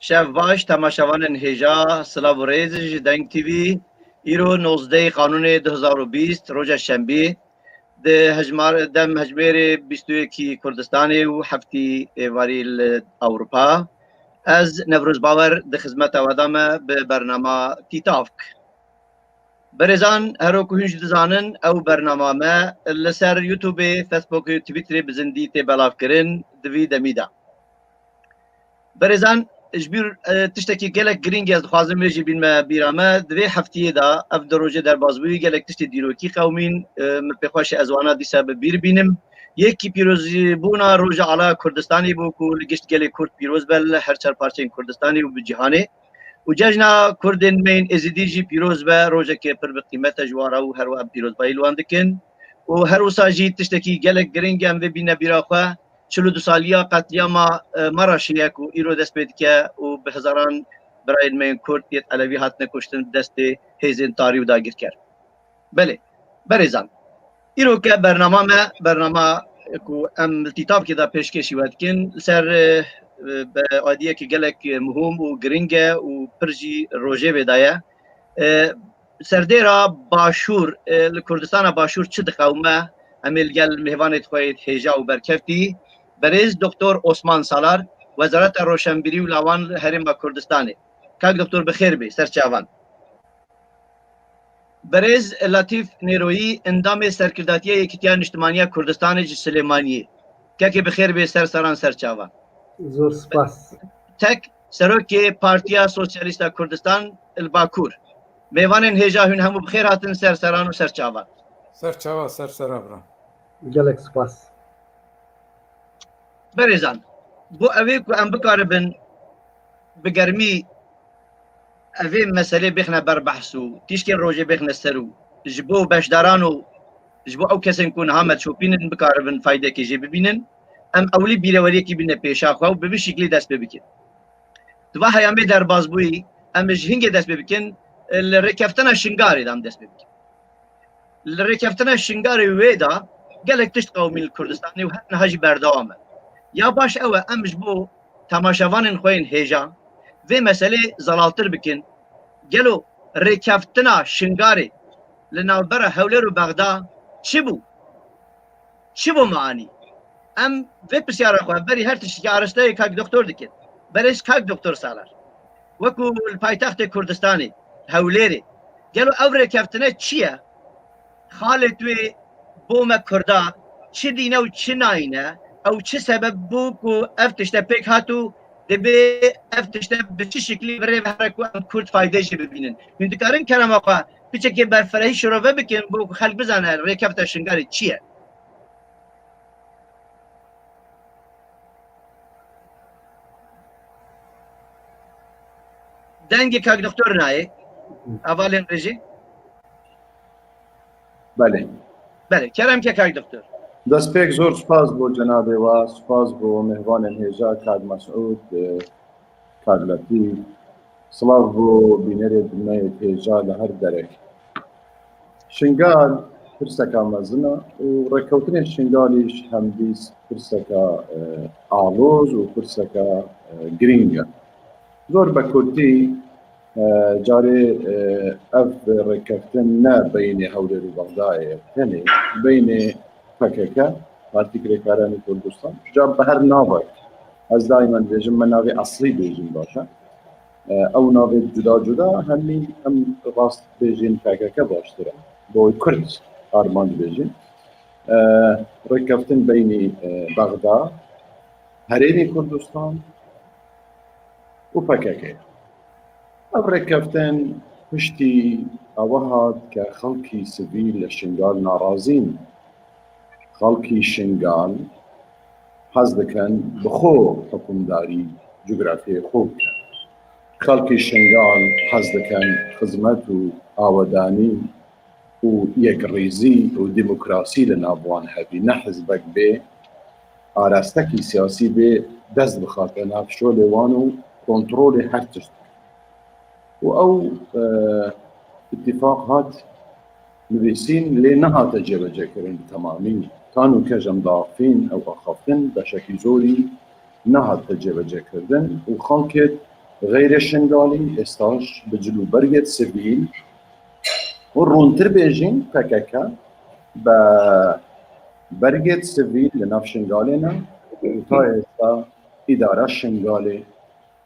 شفاش تماشاوان هجا سلاو ریز دنگ تیوی ایرو 19 قانون 2020 روز شنبه دم هجمیر 21 کردستان و هفتی واریل اروپا از نوروز باور د خدمت ودامه به برنامه تیتافک برزان هرو کوهنج دزانن او برنامه ما لسر یوتیوب فیسبوک و تویتر بزندی تی بلاف کرن دوی دمیدا برزان اجبیر تشتکی گلک گرینگ از خوازم رجی بین ما بیرامه دوی هفته دا اف دروجه در بازبوی گلک تشت دیروکی قومین مپخواش ازوانا دیسا بیر بینم یکی پیروزی بونا روز علا کردستانی بو کو لگشت گلی کرد پیروز بل هر چهار پارچه کردستانی و بجهانی و ججنا کردن مین ازدیجی پیروز به روزه که پر به قیمت جوارا و هر وقت پیروز بایلوان دکن و هر وساجی تشتکی گلک گرینگ هم ببینه بیراخوا 42 سالیا قتلیام مراشیه کو ایرو دست بید که و به هزاران برای من کرد یت علوی هات نکشتن دست هیزن تاری و داگیر کرد. بله برزان ایرو که برنامه کو ام کتاب که دا پیشکشی ود کن سر به عادیه که گلک مهم و گرینگه و پرجی روژه بدایه سردیرا باشور کردستان باشور چه دقومه امیل گل مهوانت خواهید هیجا و برکفتی برز دکتر عثمان سالار وزارت روشنبری و لاوان هرم کردستانه که دکتر بخیر بی سرچاوان برز لطیف نیروی اندام سرکرداتی یکیتیان اجتماعی کردستان سلیمانی که بخیر بی سرسران سرچاوان زور سپاس تک سروک پارتیا سوسیالیست کردستان الباکور میوان هیجا هن همو بخیر هاتن سرسران و سرچاوان سرسران گلک سپاس برزان بو اوی کو ام بکاربن بگرمی اوی مسئله بخنا بر بحثو تیشکن روژه بخنا سرو جبو بشدارانو جبو او کسن کن همت شوپینن بکاربن فایده که جی ببینن ام اولی بیروری کی بینه پیشا خواهو به شکلی دست ببکن دوا هیامی در بازبوی ام جهنگ دست ببکن لرکفتن شنگاری دام دست ببکن لرکفتن شنگاری ویدا گلک تشت قومی کردستانی و هجی بردوامه یا باش اوه امش بو تماشاوان خوین هیجا و مسئله زلالتر بکن گلو ریکفتنا شنگاری لنالبره هولر و بغدا چی بو معانی ام و پسیاره خواه بری هر تشکی عرصده کاک دکتر دکن بریش کاک دکتر سالار وکو الپایتخت کردستانی هولری گلو او ریکفتنه چیه خالتوی بوم کردا چی دینه و چی ناینه او چه سبب بو کو افتشته پیک هاتو دبی افتشته به چه شکلی برای هرکو ام کرد فایده شی ببینن من دکارن کلام آقا پیچه که بر فرهی شروع بکن بو خلق بزنه ریکفت شنگاری چیه دنگی کاک دکتر نای اولین رژی بله کرم که کاک دکتر دست پیک زور سپاس بو جناب و سپاس بو مهوان هیجا کاد مسعود کاد لطیف سلاو بو بینر دنیای هیجا لهر درک شنگال پرسکا مزنا و رکوتن شنگالیش هم دیس پرسکا آلوز و پرسکا گرینگا زور بکوتی جاري اف ركفتن نا بين هولر وبغداد ثاني بين فككه بارتي كريكاراني كردستان جاب بهر ناوي از دائما بيجم مناوي اصلي بيجم باشا او ناوي جدا همي ام راست بيجين فككه باشتره بو كرد ارمان بيجين ركفتن بين بغداد هريني كردستان وفككه ركفتن پشتی اوهاد که خلقی سویل شنگال نارازین خلقی شنگال حز دکن بخو حکومداری جغرافی خوب خلقی شنگال حز دکن خدمت و آودانی و یک ریزی و دموکراسی لنابوان هبی نه حزبک به آرستکی سیاسی به دست بخاطر نفشو لیوانو کنترول هر تشت و او اتفاقات نویسین لنها تجربه کرن تمامی كانوا كجم ضعفين او اخافين بشكل زوري نها تجربه کردن و خلقت غیر شنگالی استاش به جلو برگت سویل و رونتر بیجین پککا با برگت سویل لناف شنگالینا و تا استا اداره شنگالی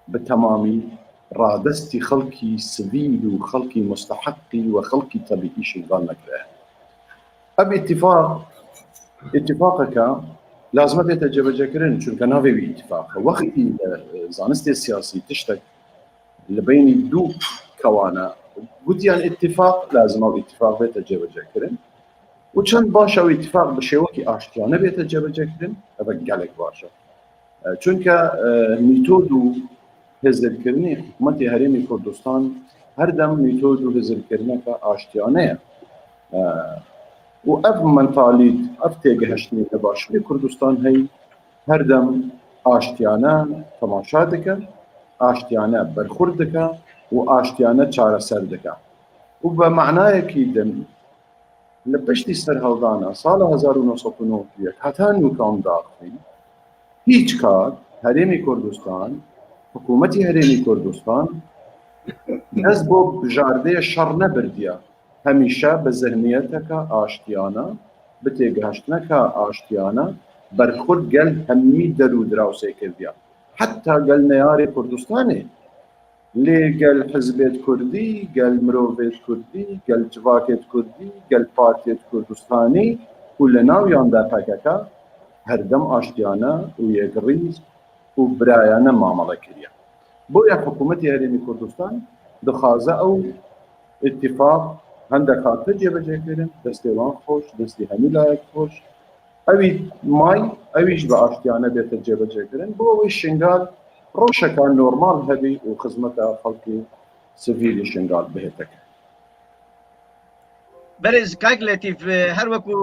به تمامی رادستی خلقی سویل و خلقی مستحقی و خلقی طبیعی شنگال نکره. اب اتفاقك لازم تتجاوز كرن شو كان هذا اتفاق وقتي زانستي السياسي تشتك لبين دو كوانا قلت يعني اتفاق لازم او اتفاق تتجاوز كرن وكان باشا اتفاق بشيوكي اشتيانه بيتجاوز كرن هذا قالك باشا چونك ميثودو حزب كرني حكومتي هرمي كردستان هردم ميثودو حزب كرني اشتيانه و اف منطاليت اف تيجهشتني لباشوي كردستان هي هردم آشتیانه تماشا دکه، آشتیانه برخورد دکه و آشتیانه چاره سر دکه و به معنای که دم لپشتی سرهلدانه سال 1991 حتی نوکام داخلی هیچ کار هرمی کردستان حکومتی هرمی کردستان از با بجارده شر نبردیه همیشه به ذهنیت که آشتیانه به تیگهشتنه که آشتیانه برخورد گل همی درو دراوسه کردیه حتی گل نیار کردستانه لی گل حزبیت کردی گل مروفیت کردی گل جواکیت کردی گل پارتیت کردستانی و لناویان در پککه هر دم آشتیانه و یک ریز و برایانه معامله کردیه بویا حکومتی هرمی کردستان دخوازه او اتفاق هندك خاطر جبجه كرن دستي وان خوش دستي همي لايك خوش اوي ماي اويش باشتيانه بيت جبجه كرن بو الشنغال روشكا نورمال هبي وخدمتها خلقي سيفيل الشنغال بهتك برز كاك لطيف هر وكو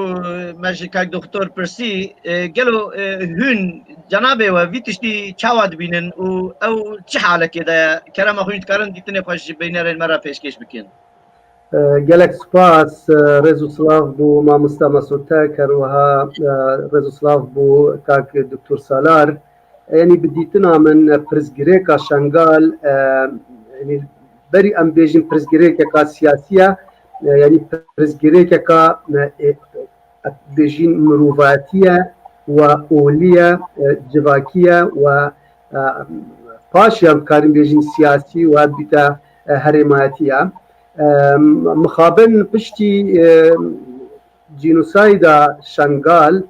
ماجي كاك دكتور برسي قالوا هون جنابه وفيتشتي تشاواد بينن او چه حاله كده كرام اخوين تكارن ديتني خوش بينر المره پیشکش بکن gelek spas Rezuslav bu mamosta Mesut Keroha Rezuslav bu kak Dr. Salar yani bidîtina min pirzgirêka şengal yani berî em bêjin pirzgirêkeka siyasiya yani pirzgirêkeka bêjin mirovatiye ve oliye civakiye ve paşyan karin bêjin siyasî ve bîta herêmayetiye مخابن پشتی جینوسایدا شنگال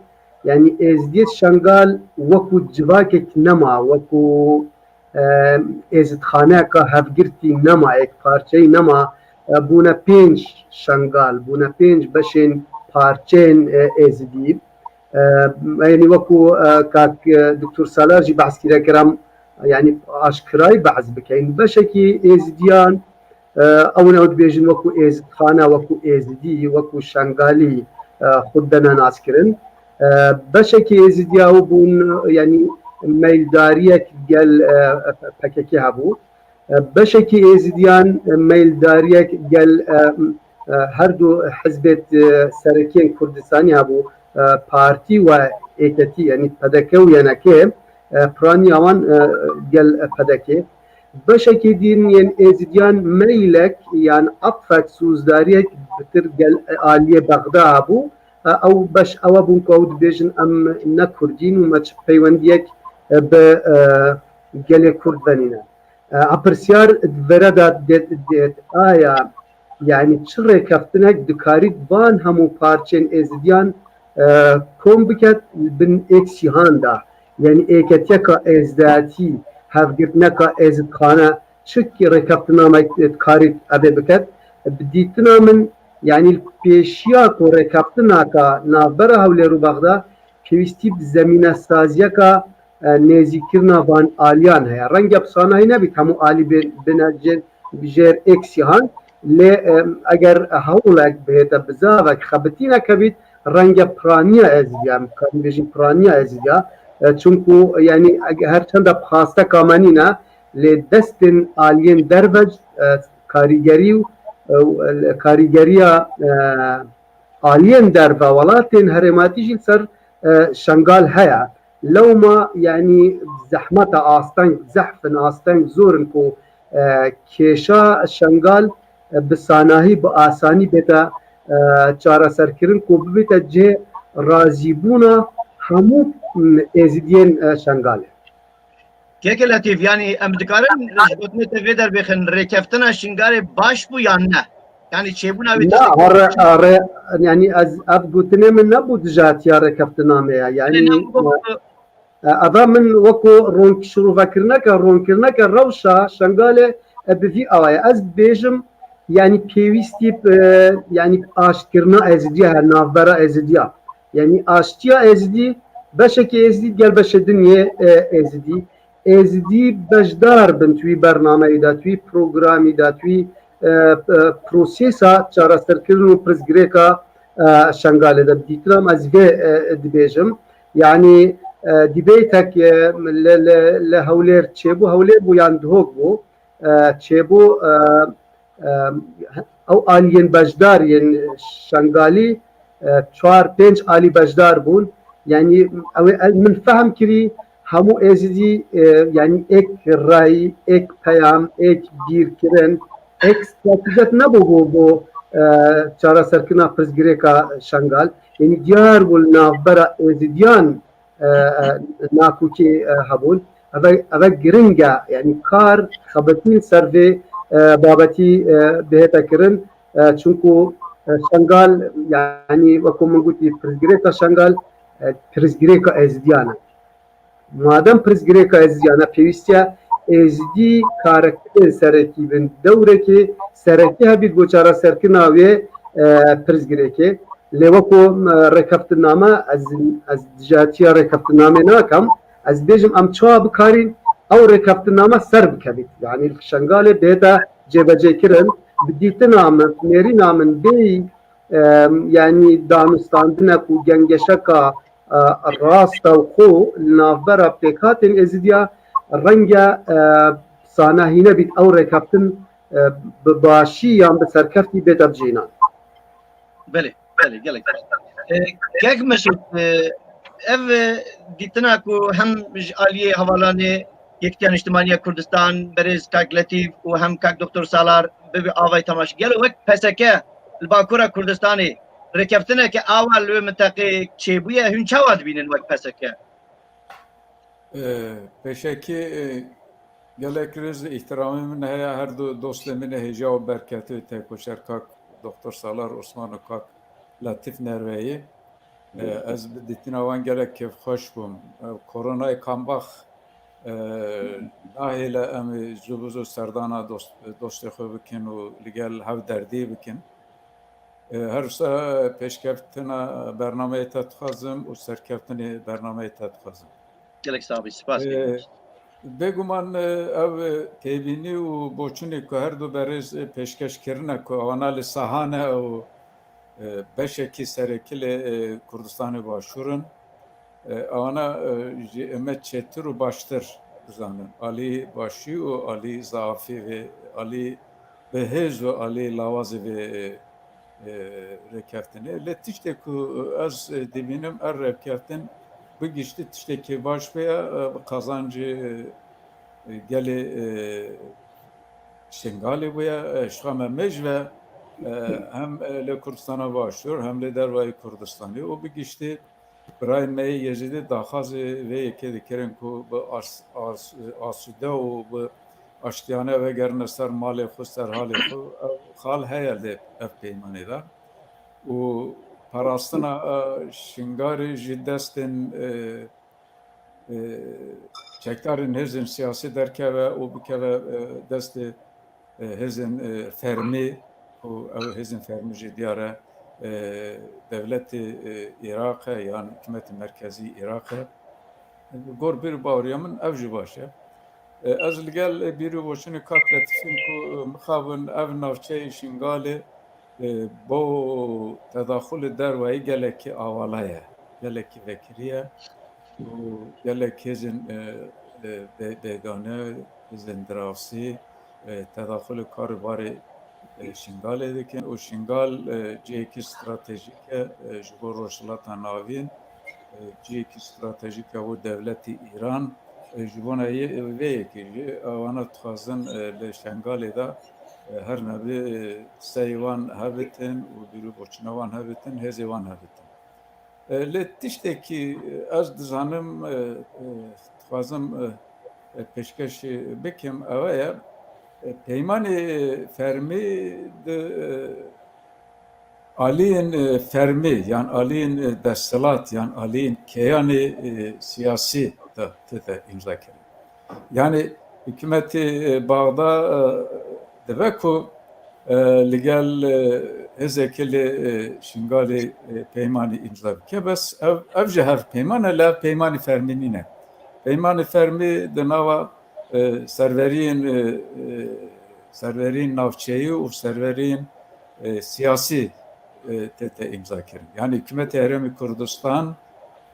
یعنی ازدیت شنگال وکو جواکک نما وکو ازدخانه که هفگرتی نما یک پارچه نما بونا پینج شنگال بونا پینج بشین پارچین ازدی یعنی وکو کاک دکتور سالار جی بحث کرا کرام یعنی آشکرای بحث بکن بشکی ازدیان او نود بیجن وکو ازدخانه وکو ازدی وکو شنگالی خودنا ناس کرن بشکی ازدی او بون یعنی میلداریک گل پککی هبو بشکی ازدیان میلداریک گل هر دو حزبت سرکین کردستانی هبو پارتی و ایکتی یعنی پدکه و ینکه پرانی آوان گل پدکه بشکی دین یعنی ازدیان میلک یعنی افک سوزداریک بتر گل آلیه بغداد بو او باش او بون کود بیشن ام نکردین و مچ پیوندیک به گل کرد بنینا اپرسیار وردا دت آیا یعنی چره کفتنک دکاری بان همو پارچن ازدیان کم بکت بن اکسیهان دا یعنی ایکتیکا ازداتی هفگرتنکا ازدخانه چکی رکبتنامه کاری ابی بکت بدیتنا من یعنی پیشیاک و رکبتناکا نابره هولی رو بغدا پیوستی زمینه سازیه که نیزیکرنا وان آلیان هیا رنگ افسانه هی نبید همو آلی بنجر بجر اکسیهان لی اگر هولک بهتا بزاوک خبتینه که بید رنگ پرانیا ازدیا مکان بیشین پرانیا ازدیا چونکو یعنی هر چند خاصه کامانینا لدستن آلین دربج کاریگریا آلین در ولاتن هرماتی جل سر شنگال هیا لو ما يعني زحمة آستان زحف آستان زورن كو کێشا شنگال بساناهی بە ئاسانی بێتە چارەسەرکردن کۆ ببێتە جێ ڕازیبوونە هەموو ئێزیدیên شنگالێ. کێکە لەتیڤ ینی ئەم دikarin ji gotinê te vê derbêxin rêkeftina şingarê baş bû yan ne? Yani çêbûna wê ینی ئەv گوتنێ من نەبوو دژاتیا ڕێکەفتنامەیە ینی ئەدا من وەکو شروڤەکردنەکە ڕوونکردنەکە ڕەوشە شنگالێ بڤی ئەوەیە ئەس بێژم ینی پێویستی ینی ئاشتکردنا ئێزیدیە هەر ناڤبەرە ئێزیدیا ینی ئاشتیا ئێزیدی بەشێکی ئێزیدی گەل بەشە دنیێ ئێزیدی ئێزیدی بەشدار بن توی بەرنامەیدا توی پرۆگرامیدا توی پرۆسێسا چارەسەرکردن و پرزگرێکە شنگالێدا دیترام ئەس vê dibêjim ینی دیبێتێک لە هەولێر چێبوو هەولێر بوو یان دهۆک بوو چێبوو ئەو ئالیên بەشداریên شنگالی 4-5 ئالی بەشدار بوون ینی ئەوێ من فەهم کردی هەموو ئێزیدی ینی ئێک ڕایی ئێک پەیام ئێک بیرکردن ئێک ستراتیجەت نەبوو بۆ چارەسەرکردنا پرزگرێکە شنگال ینی دیار بوو ناڤبەرە ئێزیدیان ناکوکێ هەبوون ئەvە گرنگە ینی کار خەبەتین سەرvê بابەتی بهێتەکردن چونکو شنگال ینی وەکو من گوتی پرزگرێکە شنگال پرزگرێکە ئێزیدیانە مادەم پرزگرێکە ئێزیدیانە پێویستە ئێزیدی کارەکردن سەرەکی بن دەورێکی سەرەکی هەبیت بۆ چارەسەرکردنا وێ پرزگرێکێ لێ وەکو ڕێکەفتنامە ئەس دژاتیە ڕێکەفتنامێ ناکەم ئەس بێژم ئەم چوا بکارین ئەو ڕێکەفتنامە سەر بکەویت یعنی شنگالێ بێتە جێبەجێکردن بدیتنا من نێرینا من بێ ینی دانوستاندنەک و گەنگەشەکە ڕاستە و خۆ ناڤبەرە پێکهاتێن ئێزیدیا ڕەنگە ساناهینە بیت ئەو ڕێکەفتن باشی یان بە سەرکەفتی بێتە بجێنان. بله بله gelek kek mesut ev dîtina ku hem ji aliyê hevalanê Yektiyan İçtimaniya Kurdistan berêz kak Letîf û hem kak Doktor Salar bibê avay temaşe gelo wek peseke li Bakura Kurdistanê rêkeftineke awa li wê minteqê çêbûye hûn çawa dibînin wek peseke? Pêşekî gelek riz îhtiramê min heye her du dostê min ê hêja û berketî têkoşer kak Doktor Salar Osman û kak Letîf Nerveyî ez bi dîtina wan gelek kêfxweş bûm koronayê kambax nahêle em ji bo serdana dostê xwe bikin û li gel hev derdî bikin her wisa pêşkeftina bernameyê te dixwazim û serkeftinê bernameyê te dixwazim. Gelek sabî spas Bêguman ev têbînî û boçûnê ku her du berêz pêşkeşkirine ku wana li sahane û beşekî serekî lê Kurdistanê başûrin wana ji me çêtir û baştir bizanin alî başî û alî zaafî vê alî bihêz û alî lawazê vê rêkeftinê lê tiştê ku ez dibînim er rêkeftin bigiştî tiştekî baş bêye bi qazancê gelê şingalê bûye şixa me mêj ve hem li Kurdistana başûr hem li dervayê Kurdistanê û bigiştî birayên me Yezîdî daxwazê vê yekê dikirin ku bi asûde û bi aştiyane vegerine ser malê xwe ser halê xwe xal heye lê ev peymanê de û parastina şingarê ji destên çekdarên hêzên siyasî derkeve û bikeve destê hêzên fermî û ew hêzên fermî jî diyar e devletê Iraqê yan hikûmetê merkezî Iraqê gor bir bawriya min ev jî baş e ez li gel bîrî boçûnê kak Letîfîm ku mixabin ev navçeyê şingalê bo tedaxulê derwayî gelekî avala ye gelekî vekiriye û gelek hêzên bêgane hêzên diravsî tedaxulê karîbarê şingalê dikin û şingal cihekî stratejîk e ji bo rojhilata navîn جيك استراتيجيك و دولة إيران جبونا ويكي وانا تخازن لشنغالي دا هر نبي سيوان هبتن و بيرو بوچنوان هبتن هزيوان هبتن لتشتكي از دزانم تخازم peşkeş bekim avaya peymani fermi de Ali'nin fermi yani Ali'nin destelat yani Ali'nin keyani siyasi da imza kere. Yani hükümeti bağda deveku legal hezekeli şingali peymani imza ke bes evce her peymane la peymani ferminine. Peymani fermi de nava serverin navçeyi u serverin siyasi tete imza kerin. Yani hükümeti Heremi Kurdistan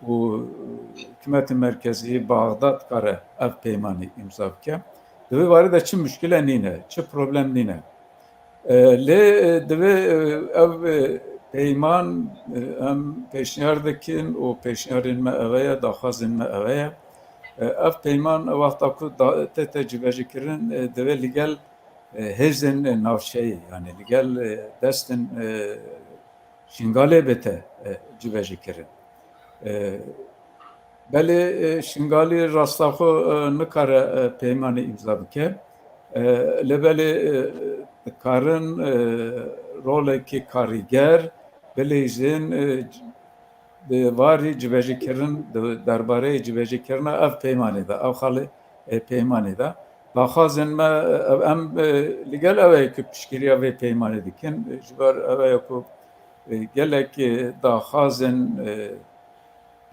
u hükümeti merkezi Bağdat kare ev peymani imza ke. Devi varı da çi müşkile nine, çi problem nine. Le devi ev peyman em peşniyardakin u peşniyarin me eveye daxazin me eveye ev peyman vakta ku tete cibejikirin deve ligel hezin navşeyi yani ligel destin şingale bete cibejikirin. Beli şingali rastlaxu nikare peymanı imza bike. Lebeli karın roleki kariger belizin vari cibejikirin derbare cibejikirin ev peymanı da ev xali peymanı da daxazin me em ligel ev küpşkiriya ve peymanı dikin jibar ev yakup gelek daxazin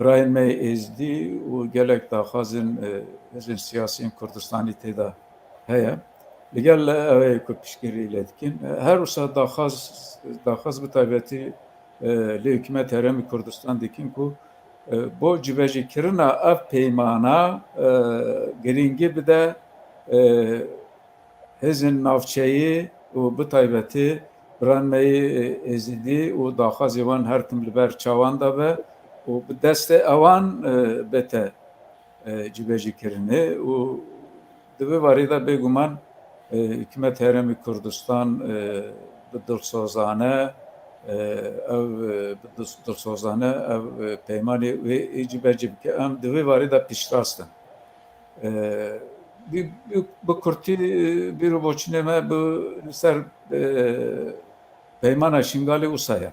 Brahim Bey ezdi u gelek daxazin hezin siyasi Kurdistani teda heye ligel ev küpşkiri letkin her usa daxaz bu tabiati li hükümet Heremi Kurdistan dikin ku bu cibejikirina ev peymana giringi bir de hezin navçeyi u bu taybeti Branmeyi ezidi u daxaz yavan her timliber çavan da ve u bu deste avan bete cibejikirini u dibi varida beguman hükümet Heremi Kurdistan bıdırsozane ev bıdırsozane ev peymani ve cibejik em dibi varida pişrastın. Bu kurti bir boçneme bu ser peymana şingali usaya.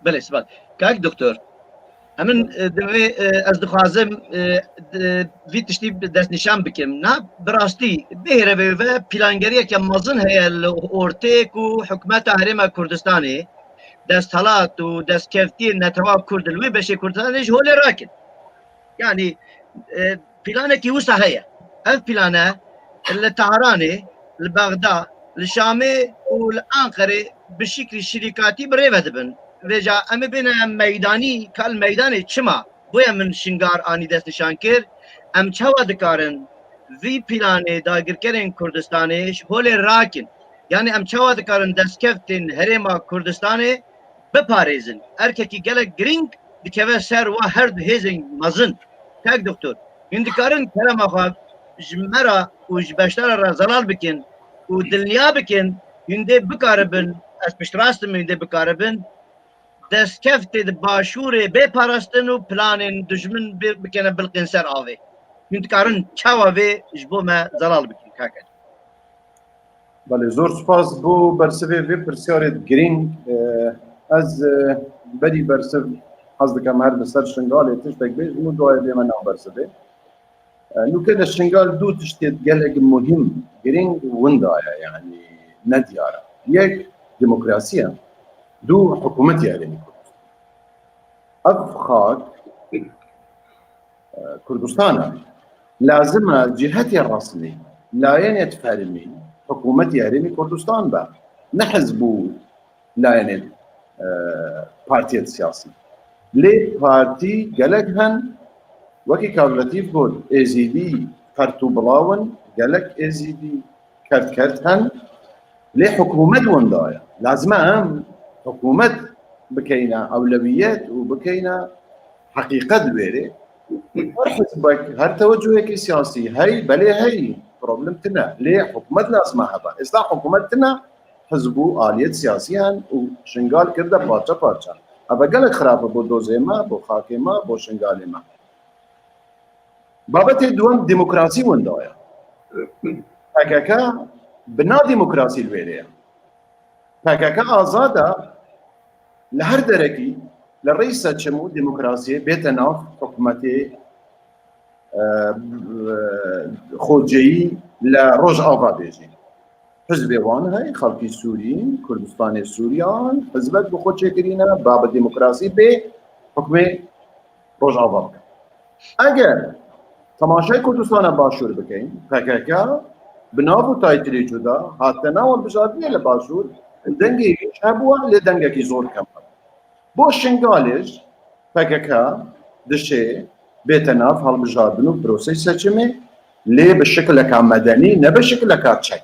بله سبات کاک دکتر همین دوی از دخوازم وی تشتی دست نشان بکم نه براستی بهره و پلانگریه که مزن هی اورتیک و حکومت هرم کردستانی دست حالات و دست کفتی نتواب کرد الوی بشه کردستانش هول راکن yani plana ki usa heye ev plana لطهراني لبغداد لشامي والأنقرة بشكل شركاتي بريفة دبن وجا أما بين ميداني كالميداني چما بويا من شنگار آني دست نشان كر ام چوا دكارن في بلاني داگر کرن كردستانيش هول راكن يعني ام چوا دكارن دست كفتن هرما كردستاني بپاريزن erkeki gelek gring dikeve ser ve her hezin mazın tek doktor indikarin kerem afa jmera u jbeşlara zalal bikin u dilniya bikin hinde bikaribin es piştrastım hinde bikaribin deskefte de başure be parastin u planın düşmün bikene bilkinser avi indikarin çava ve jbo me zalal bikin kaka. بله زور سپاس بو برسوی وی پرسیارت گرینگ از بدی برسو حض دکم هر بسر شنگال تش بک بیش مو دوای دیمه نام برسوی نو كده الشنغال دو تشتيت قالك مهم جرينج وندايا يعني نديارة يك ديمقراطية دو حكومتي يعني أفخاك كردستان لازم جهتي الرسمي لا ينتفرمي حكومتي يعني كردستان با نحزبو لا يعني بارتي السياسي لي بارتي قالك هن وكي كارلاتيف بود ازيدي كارتو بلاون قالك ازيدي كرتن ليه حكومة وندايا لازم هم حكومة بكينا أولويات وبكينا حقيقة دويري هر حزبك هر توجهك سياسي هي بلي هي بروبلم تنا ليه حكومت لازم هبا إذا حكومتنا حزبو آلية سياسيا وشنغال كرده بارچه بارچه أبا قلق خرابه بو دوزيما بو خاكيما بو شنغاليما بابت دوام ديمقراسي وندايا PKK بنا ديمقراسي الويريا PKK آزاده لهر دركي للرئيس تشمو ديمقراسية بيتناف حكومتي خوجي لروج آفا بيجي حزب وان هاي خلقي السوريين كردستان السوريان حزبك بخود شكرينا باب الديمقراسي بحكمة روج آفا اگر تماشای کردستان باشور بکن PKK بنابو تایتلی جدا حتی ناول بجادیه لباشور دنگی هبوا لدنگی زور کم بو شنغالش PKK دشه بيتناف هالبجاردن وبروسيس سچمه ليه بالشكل كمدني نه بالشكل كتشك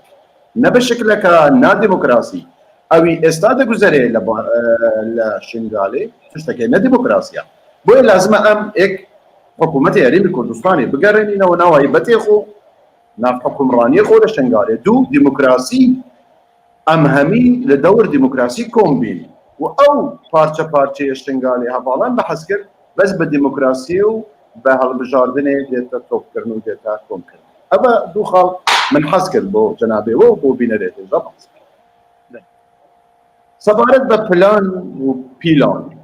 نه بالشكل كنا ديمقراسي اوي استاد گذره لشنغالي تشتكي نه ديمقراسيا بو لازم ام اك حكومه يريم كردستاني بقرني نو نواي بتيخو ناف حكمراني خو لشنغالي دو ديمقراسي ام همي لدور ديمقراسي كومبيني او پارچه پارچه اشتنگالی هفالان بحث کرد بس بالديمقراسي و بهالبجاردنه ديتا توب كرنو ديتا كوم كرنو ابا دو خال من حس کرد بو جنابي و بو بينريت الضبط صبارت ببلان و بيلان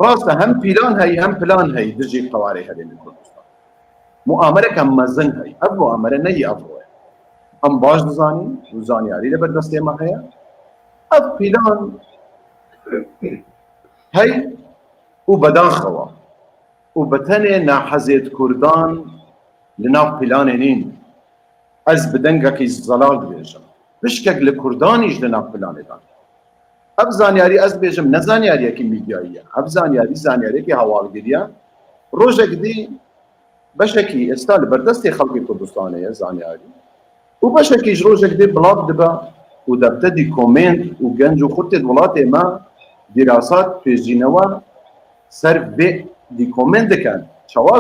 راسته هم بيلان هي هم بلان هي دجي قواري هذه من كردستان مؤامره كم مزن هي اب مؤامره ني افروه ام باش دزاني و زانياري لبردسته ما هي اب بيلان هي وبدان خوا وبتني ناحزيت كردان لناف بلانين از بدنگك زلال بيجم بشكك لكردانيش لناف بلانيدان اب زانياري از بيجم نزانياري كي ميديايا اب زانياري كي حوالگيريا روجك دي بشكي استال بردستي خلقي كردستانيه زانياري وبشكي روجك دي بلاط دبا ودبتدي كومنت وجنج وخطت ولاتي ما دراسات في جنوا سر في دي كومنت كان شوا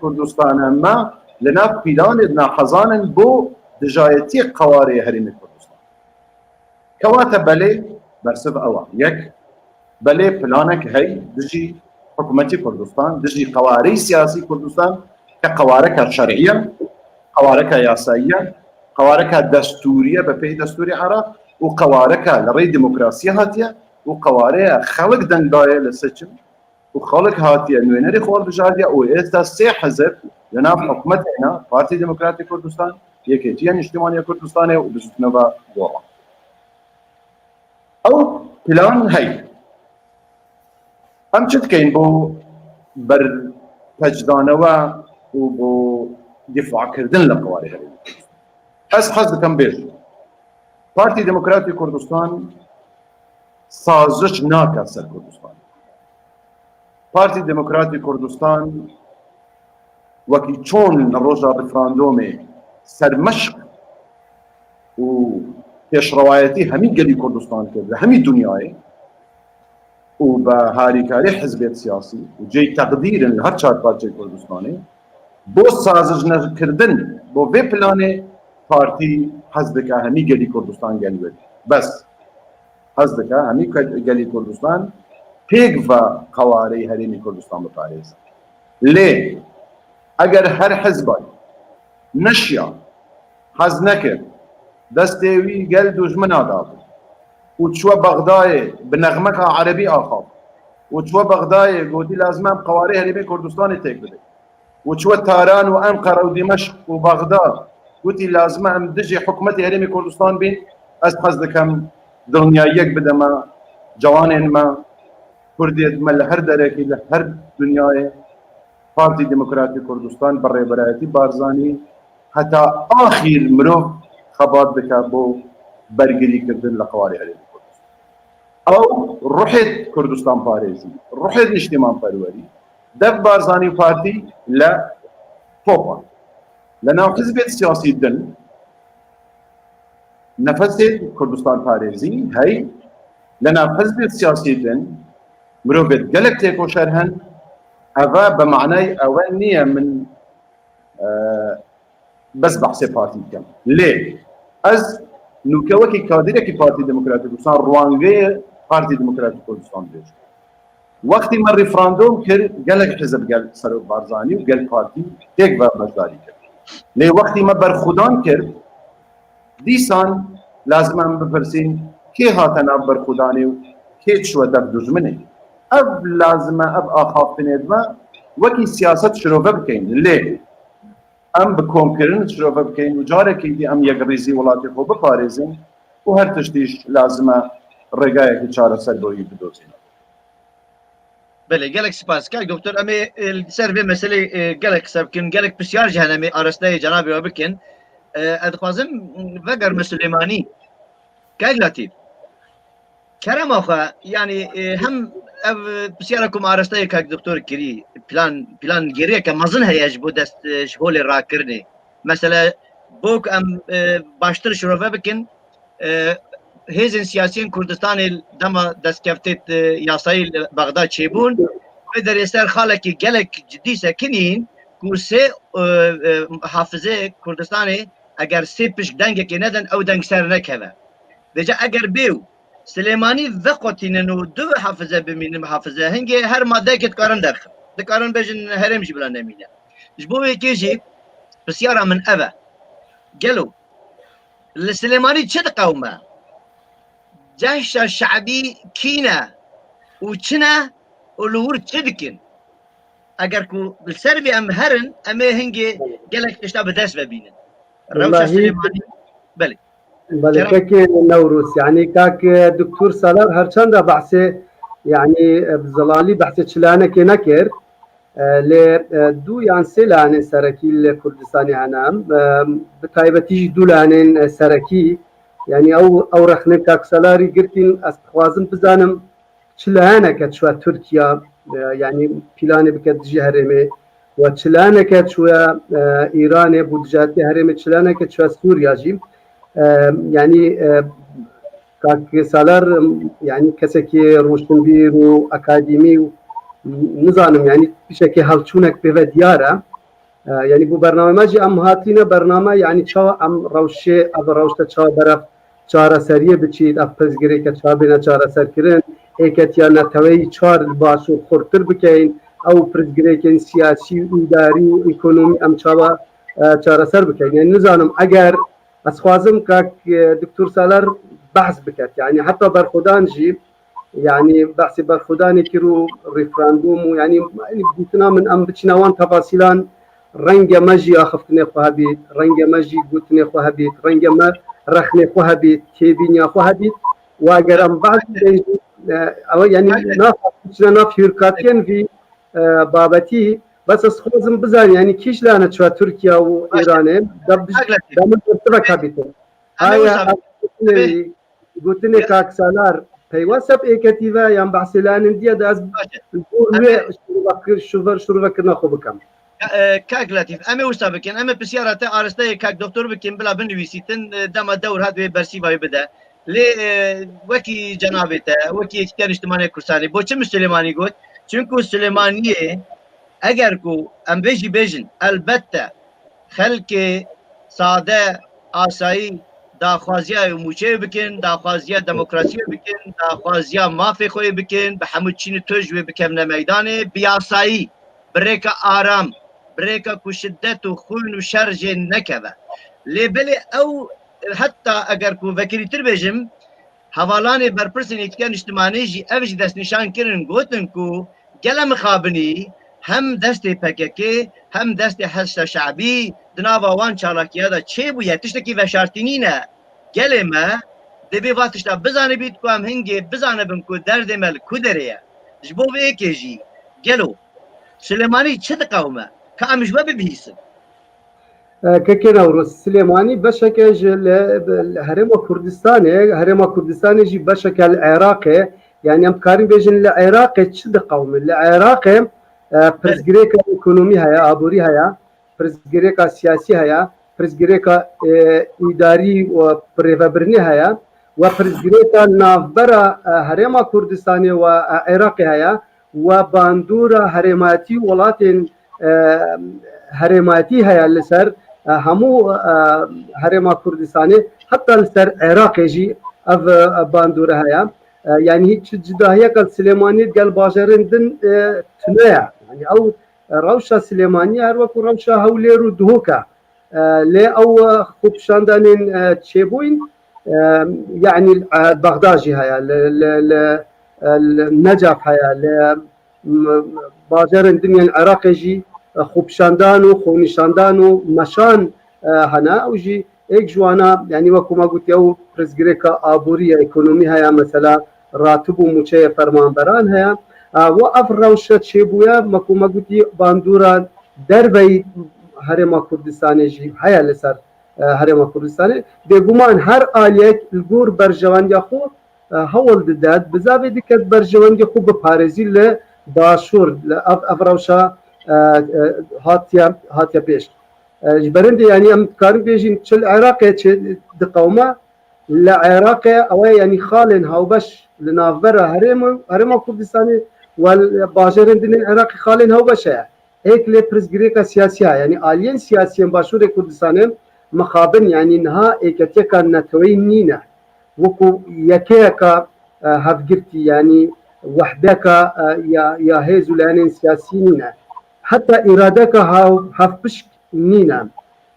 كردستان ما لنا بلان لنا حزان بو دجايتي قواري هرم كردستان كواتب بلي برسف اوا يك بلي بلانك هي دجي حكومتي كردستان دجي قواري سياسي كردستان كقوارك شرعيه قوارك ياسيه قوارك دستوريه بفي دستوري عراق وقوارك لري ديمقراسيه هاتيه وقوارع خلق دنگايه لسچم وخلق هاتيه نوينري خول بجاديه واستا سي حزب لناف حكومتنا بارتي ديمقراطي كردستان يكيتيان اجتماعي كردستان وبزتنوا دورا او بلان هي ام چت كاين بو بر تجدانوا وبو دفاع كردن لقوارع حز كم بيج بارتي ديمقراطي كردستان سازش ناکرد سر کردستان پارتی دموکراتی کردستان وکی چون روزا بفراندومه سرمشق و پیشروایتی همین گلی کردستان کرده همین دنیای و به هاریکاری حزب سیاسی و جای تقدیر هر چهار پارچه کردستانی بو سازش نکردن بو وی پلان پارتی حزب که همین گلی کردستان گلی بس حزب که همین گلی کردستان پیگ و قواره هرمی کردستان بپارێزن لێ ئەگەر هەر حزبای نەشیا حەز نەکرد دەستێوی گەل دوژمنا دابوو و چووە بەغدایê bi nexmeka عەرەبî ئاخاو و چووە بەغدایê گوتی لازم em قوارەی هەرێمê کوردستانê têk bidin و چووە تاران و ئەنقەرە و دیمەشق و بەغدا گوتی لازم em dijî حکومەتی هەرێمی کوردستان بین ez حەز dikem دڵنیاییەک بدەمە جوانên me كرديت من لهر دركي لهر دنياي بارتي ديمقراطي كردستان بالريبرايتي بارزاني حتى آخر مروف خبات بكابو برقلي كردن لقواري عليه او رحت كردستان باريزي رحت اجتماع بروري دف بارزاني بارتي لا فوقا لنا حزب سياسي دن نفسد كردستان باريزي هاي لنا حزب سياسي دن مروفت گلک تێکۆشەر هەن هذا بمعنى أولنية من بس بحث بارتي كم ليه؟ از نوكوكي كاديرة كي بارتي ديمقراطية كردستان روانجي بارتي ديمقراطية كردستان بيش وقتی ما ريفراندوم كر قالك حزب قال سرو بارزاني وقال بارتي تيك بمجداري كر ليه وقتی ما برخودان كر ديسان لازم هم بپرسين كي هاتنا برخوداني وكي شو دب دجمنه اب لازم اب آخاف بنيدما وكي سياسة شروفه بكين ليه؟ ام بكونكرن شروفه بكين وجاركي دي ام يقريزي ولاتي خو بپاريزين وهر تشتيش لازم رقاية كي چاره سر بوي بدوزين بله گلک سپاس که دکتر امی سر به مسئله گلک سبکن گلک بسیار جهنمی آرسته جنابی و بکن ادخوازم وگر مسلمانی که لطیف کرم آخه یعنی هم بسیار کم آرسته که دکتر کری پلان گیریه که مزن هیج بو دست شغل را کرنه مثلا بوک ام باشتر شروفه بکن هیزن سیاسیین کردستان دما دستکفتت یاسای بغداد چیبون و در اثر خالکی گلک جدی سکنین کورسه حافظه کردستان اگر سه پشک دنگ که ندن او دنگ سر نکوه دیجا اگر بیو سلیمانی وقتینن و دو حافظه بمینم حافظه هنگی هر ماده که تکارن دکارن بجن هرم جی بلا نمینه جبوه که جی بسیارا من اوه گلو السليماني تشد قومه جيش الشعبي كينا وشنا ولور تشدكن اجركو بالسربي ام هرن اما هنجي قالك تشتاب داس ببينن روش السليماني بلي بلكي نوروس يعني كاك دكتور سالار هرچند بحث يعني بزلالي بحث چلانه كي نكر ل دو يعني سلانه سركي الكردستاني هنام بتايبتي دو لانه سركي يعني او رخنه كاك سالاري قرتين استخوازم بزانم چلانه كتشوا تركيا يعني بلانه بكت جهرمه وچلانه كتشوا ايران بودجاتي هرمه چلانه كتشوا سوريا جيم يعني كاك سالار يعني كسكي روشنبير واكاديمي نظام يعني بشكل هالشونك بفديارة يعني بو برنامج ماجي ام هاتينا برنامج يعني شا ام روشه اب روشته شا برف چاره سریه بچید اب پزگیری که چا بینا چاره سر کردن ایکت یا نتوی چار باشو خورتر بکین او پزگیری که سیاسی و اداری و اکونومی ام چا چاره سر بکین يعني نظام اگر از خوازم که دکتور سالار بحث بکرد يعني حتى برخودان جي يعني بحث برخوداني كيرو ريفراندوم يعني قلتنا من ام بتشناوان تفاصيلان رنجة ماجي اخفتني خوها بيت رنجة ماجي قلتني خوها بيت رنجة ما رخني خوها بيت كيبينيا خوها بيت واگر ام بعد يعني ناف هيركاتين في بابتي بس اسخوزم بزان يعني كيش لانا تشوا تركيا وايران دام تركا بيت هاي قلتني كاك سالار پیوسته ایکتیوه یا بحثلان دیه داز شروع کردن خوب کم. کاک لطیف. اما استاد اما بسیارات آرسته کاک دکتر بکن بلا بنویسیتن دم دور هد برسی وای بده. لی وکی جنابته وکی اختیار اجتماعی کردستانی با چه مسلمانی گفت؟ چون سلیمانیه اگر کو ام بیجن البته خلق ساده آسایی داخوازیای موچه بکن، داخوازیای دموکراسی بکن، داخوازیای مافی خوی بکن، به همه چین توجه بکن میدان بیاسایی، بریک آرام، بریک کو شدت و خون و شرج نکبه. لیبل او حتی اگر کو وکیلی تر بجم، حوالان برپرسن اتکان اجتماعی جی اوج دست نشان کرن گوتن کو گلم خابنی هم دست پککی هم دست حس شعبی دناوا وان چالاکیه دا چه بویه تشتکی و شرطینی نه گله ما دبی وقتش دا بزانه بید که هم هنگی بزانه بم که درد مل کدریه جبو به ایکی گلو سلیمانی چه دقاومه که امش با ببیسن ككنا ورس سليماني بشكل هرم كردستان جي بشكل العراقي يعني ام كارين بيجن العراقي تشد قوم العراقي برزگریکا اکونومی هیا آبوری هیا برزگریکا سیاسی هیا برزگریکا اداری و پریفبرنی هیا و برزگریکا نافبرا هرما کردستانی و عراقی هیا و باندورا هرماتی ولاتن هرماتی هيا لسر همو هرما كردستاني حتى لسر عراق جي اف باندورا هيا يعني هيك جداهيه قال سليماني قال باجرين دن تنايا يعني او روشا سليماني هر وكو روشا هوليرو دهوكا لي او خوبشاندانين تشيبوين يعني بغداجي هيا النجف هيا باجرين دنيا العراق جي خوبشاندانو خونشاندانو مشان هنا اوجي ايك جوانا يعني وكو ما قلت يو برزقريكا ابوريه ايكونومي هيا مثلا راتب ومشي فرمانبران هيا وقف روشة شيبويا مكو ما قلت باندوران دربي هرما كردستاني جي هيا لسر هرما كردستاني بيقومان هر آليك الجور برجوان يخو هول دداد بزاوي ديكت برجوان يخو بباريزي لباشور افروشا هاتيا بيش جبرند يعني ام كارن بيجين تشل عراقي دقوما العراقي او يعني خالن هاوبش لنافبرا هرم كردستاني والباجرند العراقي خالن هاوبش هيك لي برزغريكا سياسيه يعني الين سياسيين باشور كردستان مخابن يعني انها ايكتيكا نتوينينا وكو يكيكا هفجرتي يعني وحدك يا هيزو لانين سياسيين حتى إرادك هفبش نينا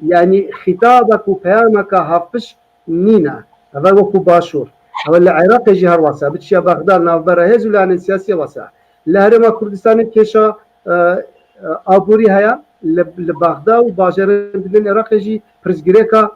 يعني خطابك وبيانك هفبش نينا هذا وكو باشور هذا العراق يجي هروسا بتشي بغداد نافبرا هيزو لان سياسية وسا لهرما كردستان كيشا ابوري هيا لبغداد وباجرين العراق يجي برزغريكا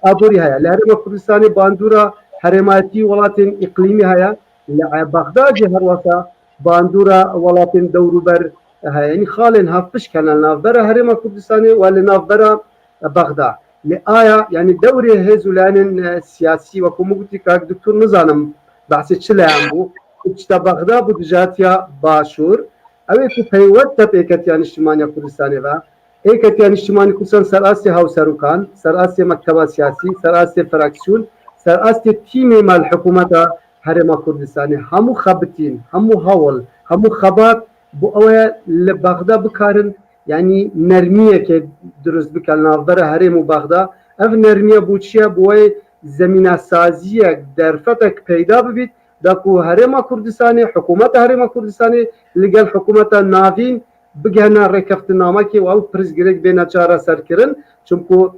ابوري هيا لهرما كردستان باندورا هرماتي ولاتن اقليمي هيا لبغداد جي هروسا باندورا ولاتن دوروبر يعني خالن هافش كان نافبرا هرما كردستاني ولا نافبرا بغداد لآية يعني دوري هزولان سياسي وكموتي كاك دكتور نظام بحث تشلا عمبو تشتا بغداد بدجاتيا باشور اوي كو بيوت تبيكت يعني اجتماعي كردستاني با ايكت يعني اجتماعي كردستان سراسي هاو سروكان سراسي مكتبة سياسي سراسي فراكسيون سراسي تيمي مع الحكومة هرما كردستاني همو خبتين همو هول همو خبات بو اوه لبغداد بكارن يعني نرميه كي درست بكال نافبر هرم وبغداد اف نرميه بوچيه بوي زمینه سازیه درفتك پیدا ببید داكو هرم كردستاني حكومة هرم كردستاني لقال حكومة نافين بگهنا رکفت نامه که او پرزگرک بین چاره سرکرن چونکو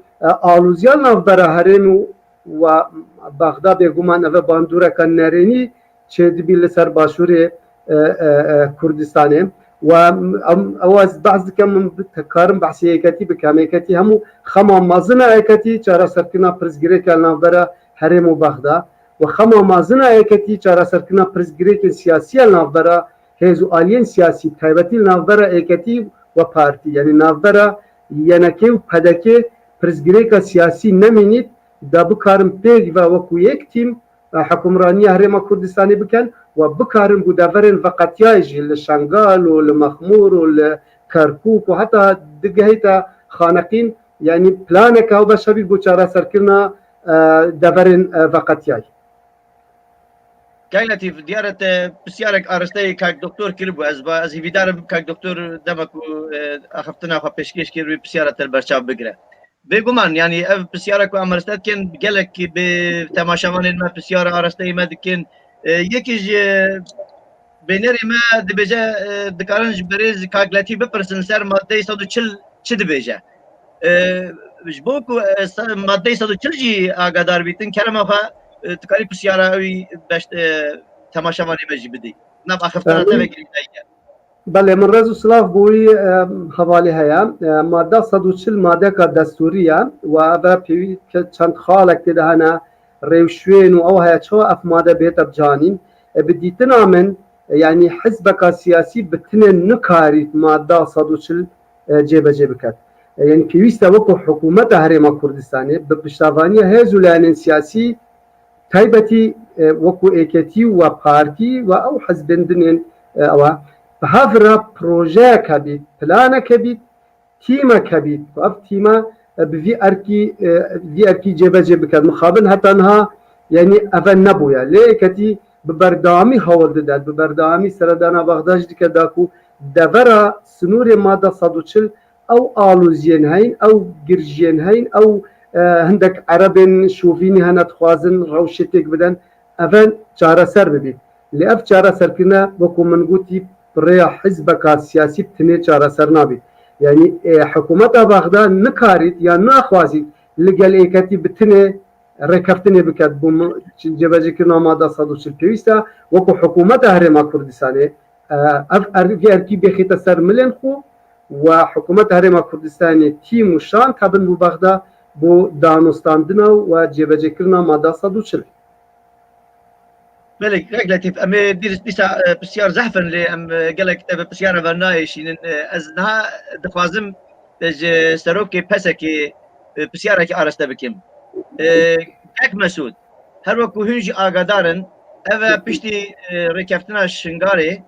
آلوزیان نافبر هرم و بغداد بگومان او باندوره کن نرینی چه دبی لسر باشور كردستان وأواز بعض كم تكارم بحثي كتي بكامي كتي همو خما مازنا كتي چارا سركنا برزگريك النافبرا هرم وبغداد وخما مازنا كتي چارا سركنا برزگريك سياسي النافبرا هزو آلين سياسي تايبتي النافبرا كتي وبارتي يعني النافبرا ينكي وبدكي برزگريك سياسي نمينيت دا بكارم بيج وكو يك تيم حكمرانية هرم كردستاني بكن وبكارن بودافرن فقطياج للشنغال والمخمور والكركوك وحتى دقهيتا خانقين يعني بلانك او بشبي بوچارا سركرنا دافرن فقطياج كاينتي في ديارة بسيارك ارستي كاك دكتور كيربو از هيدار كاك دكتور دمك اخفتنا خو بشكيش كيربو بسيارة البرشاب بقرا بيقومان يعني بسيارك امرستات كان قالك بتماشامان ما بسيارة ارستي ما دكن یکیش بینری ما دبیجه دکارنج بریز کاغلاتی بپرسن سر ماده 140 چه دبیجه جبو کو ماده 140 جی آگادار بیتن کرم آخا تکاری پسیاراوی بشت تماشاوانی بجی بدی نب آخفتنا تفکری دایه بله من رزو سلاف بوی حوالی هیا ماده 140 ماده کا دستوریه و ابا پیوی که چند خالک ده هنه ريوشوين او هي شو افماده بيت بجانين بديتنا من يعني حزبك سياسي بتنن نكاري ماده صدوشل جيب جيبكت يعني كيستا وكو حكومه هرم كردستاني بشتافانيه هزولان سياسي تايبتي وكو ايكتي وبارتي او حزبندن او فهافرا بروجي كبير بلانا كبير تيما كبير واف تيما بفي اركي جيبه جيبك مخابن حتى انها يعني افن نبويا ليه كتي bi berdewamî hewl dide, bi berdewamî seredana bexdaş dike da ku devera sinûrê mada 140 ew alûziyên heyn, ew girjiyên heyn, ew hindek erebên şûvînî hene dixwazin rewşê têk bidin, ev çareser bibî. Lê ev çareserkirine wekû min gotî rêya hizbeka siyasî tinê çareser nabî. Yani hikûmeta Bexda nikarît ya naxwazît li gel êketî bi tinê rêkeftinê biket bû cebecîkirina mada 140 pêwîst e wekû hikûmeta Herêma Kurdistanê ev erkî bêxîte ser milên xwe و حکومت هرم کردستان تیم و شان تبن بو بغدا بو دانستاندنا و جبهه‌کردنا ماده 140 ملك رجلتي أم دير بسيار زحفن اللي أم قالك تبى بسيارة برنايش إن أزنها دخوازم سروكي بسكي بسيارة كي أرست بكم كك مسود هر وقت هنجي آقادارن أبى بشتي ركفتنا شنغاري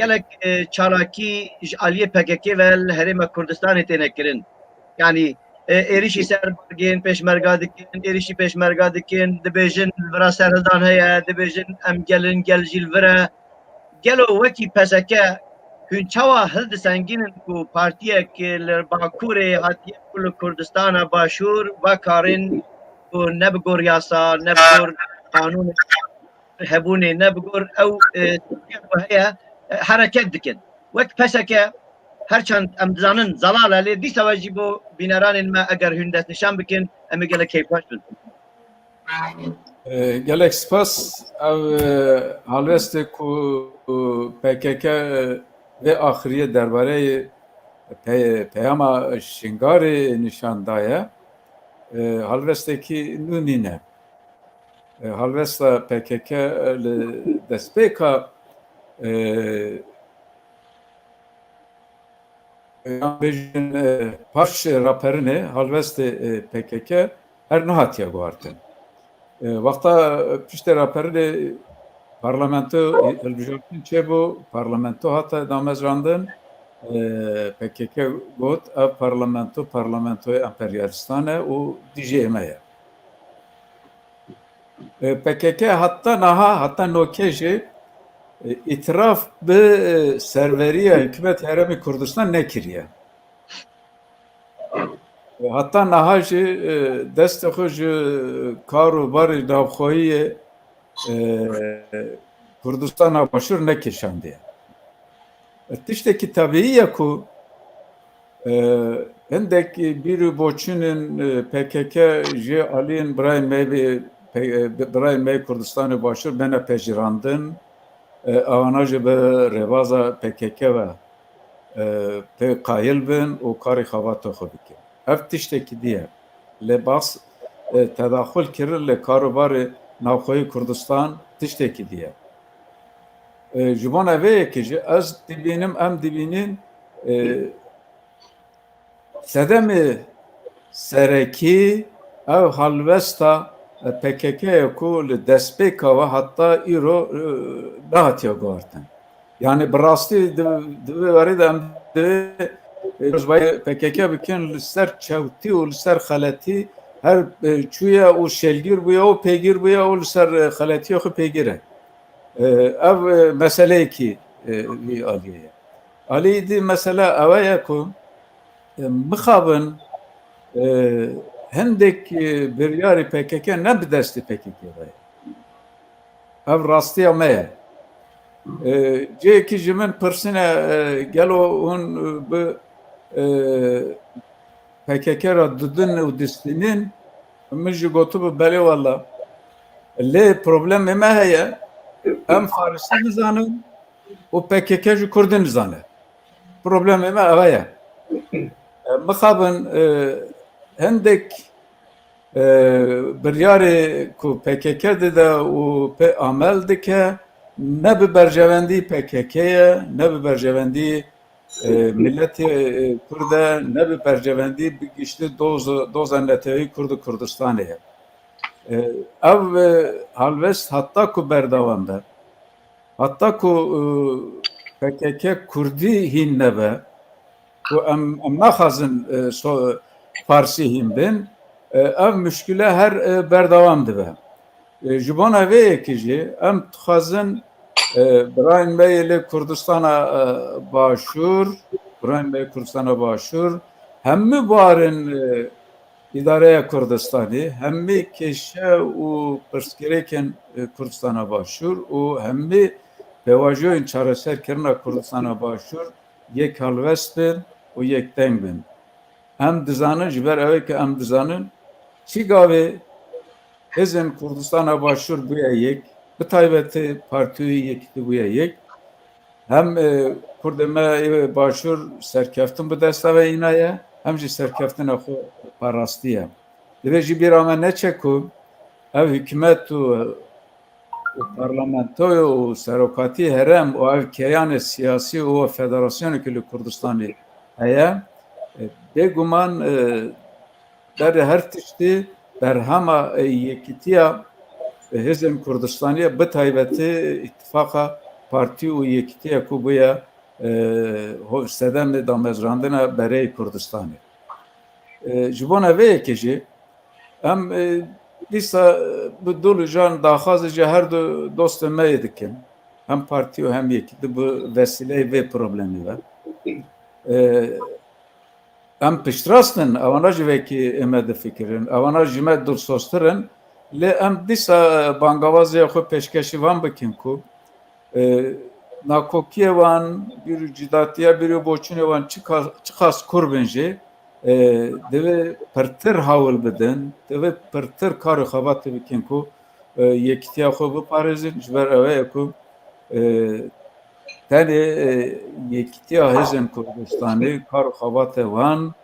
قالك چالاکی جالیه پککی ول هرم کردستان تنکرین یعنی ایریشی سربرگین پیشمرگا دکین ایریشی پیشمرگا دکین دبیجن ورا سرهدان هیا دبیجن ام گلن گلجیل ورا گلو وکی پسکه هنچوا هلد سنگین کو پارتیه که لرباکوره هاتیه کل کردستان باشور و کارین و نبگور یاسا نبگور قانون هبونه نبگور او هیا حرکت دکن وقت پسکه هرچند ام دزانن زلاله لی دیسا واجبو بینران ما اگر هندس نشان بکن امی گله کیفاش بن gelek spas ev halveste ku PKK ve ahiriye derbarê peyama şingarê nişandaya halvestekî nûnîne halvesta PKK li destpêka paş raperine halveste PKK her nihatiye guartin. Vakta pişte raperine parlamento elbijartin çebu parlamento hatta damezrandın PKK got ev parlamentoya emperyalistane u dijemeye. PKK hatta nokeji itiraf bi serveriya hükümet Heremi Kurdistan nekiriye. Hatta naha jî destê xwe ji karûbarê navxweyî Kurdistana Başûr nekişandiye. Tiştekî tabiî ye ku hindek bîrî boçûnên PKK ji aliyên birayên me Kurdistanê Başûr bene pejirandin avanajı be revaza PKK ve pe qayil bin o karî xebatê xwe bikin. Ev tiştekî diye lê bas tedaxul kirin lê karûbarê navxweyî Kurdistan tiştekî diye. Ji bo neveyekê jî ez dibînim em dibînin sedemê serekî ev halvesta PKK'ye ku li destpêka ve hatta îro nehatiye guartin. Yani bi rastî divê werî de em divê PKK bikin li ser çewtî û li ser xeletî her çûye û şelgîr bûye û pêgîr bûye û li ser xeletiyê xwe pêgîr e. Ev meseleyekî vî aliyê ye. Aliyê dî mesele ew ye ku mixabin hindek biryarê PKK ne bi destê PKK ve ev rastiya me ye. Cêyekî ji min pirsine gelo hûn bi PKK ra didin û distînin min jî gotibû belê wala lê problemê me heye em Farsî nizanin û PKK jî Kurdî nizane. Problemê me ew ye. Mixabin hindek biryarê ku PKK dide û pê amel dike ne bi berjewendî PKK ye ne bi berjewendî milletê Kurd e ne bi berjewendî bi giştî doza netewî Kurd û Kurdistanê ye. Ev halvest hatta ku berdewam be hatta ku PKK Kurdî hîn nebe ku em naxwazin Farsî hîn bin ev müşkile her berdewam dibe. جبان اوه کجی ام تخازن براین بیل کردستان باشور براین بیل کردستان باشور همه بارن اداره کردستانی همه کشه و پرسکریکن کردستان باشور و همه بواجوین چارەسەر کرنا کردستان باشور یک هەڵوەست بن و یک دەنگ بن ئەم دزانن ji ber ew ki em dizanin çi gavê hêzên Kurdistana Başûr bûye yek bi taybetî partiyê yekî bûye yek hem Kurdê me Başûr serkeftin bi desta ve înaye hem jî serkeftina xwe parastî ye divê jî bîra me neçe ku ev hikûmet û parlamentoya û serokatî herem û ev keyanê siyasî û federasyonekî li Kurdistanê heye bêguman derê her tiştî berhema yekîtiya hêzên Kurdistanê bi taybetî îttifaqa partî û yekîtiya ku bûye sedemê damezrandina berê Kurdistanê ji bo neveyekê jî em dîsa bi dû li jan daxwazê ji her du dostên me yê dikin hem partî û hem yekîtî bi vesîleyê vê problemê ve em piştrastin evana ji vekî ême difikirin evana ji me dilsostirin lê em dîsa bangavazê xwe pêşkeşî van bikin ku nakokiyê wan bîrû cîdatiya bîrû boçûnê wan çi qas kur bin jî divê pirtir hawil bidin divê pirtir karê xebatê bikin ku yekîtiya xwe biparêzin ji ber ew ye ku tenê yekîtiya hêzên Kurdistanê karê xebatê wan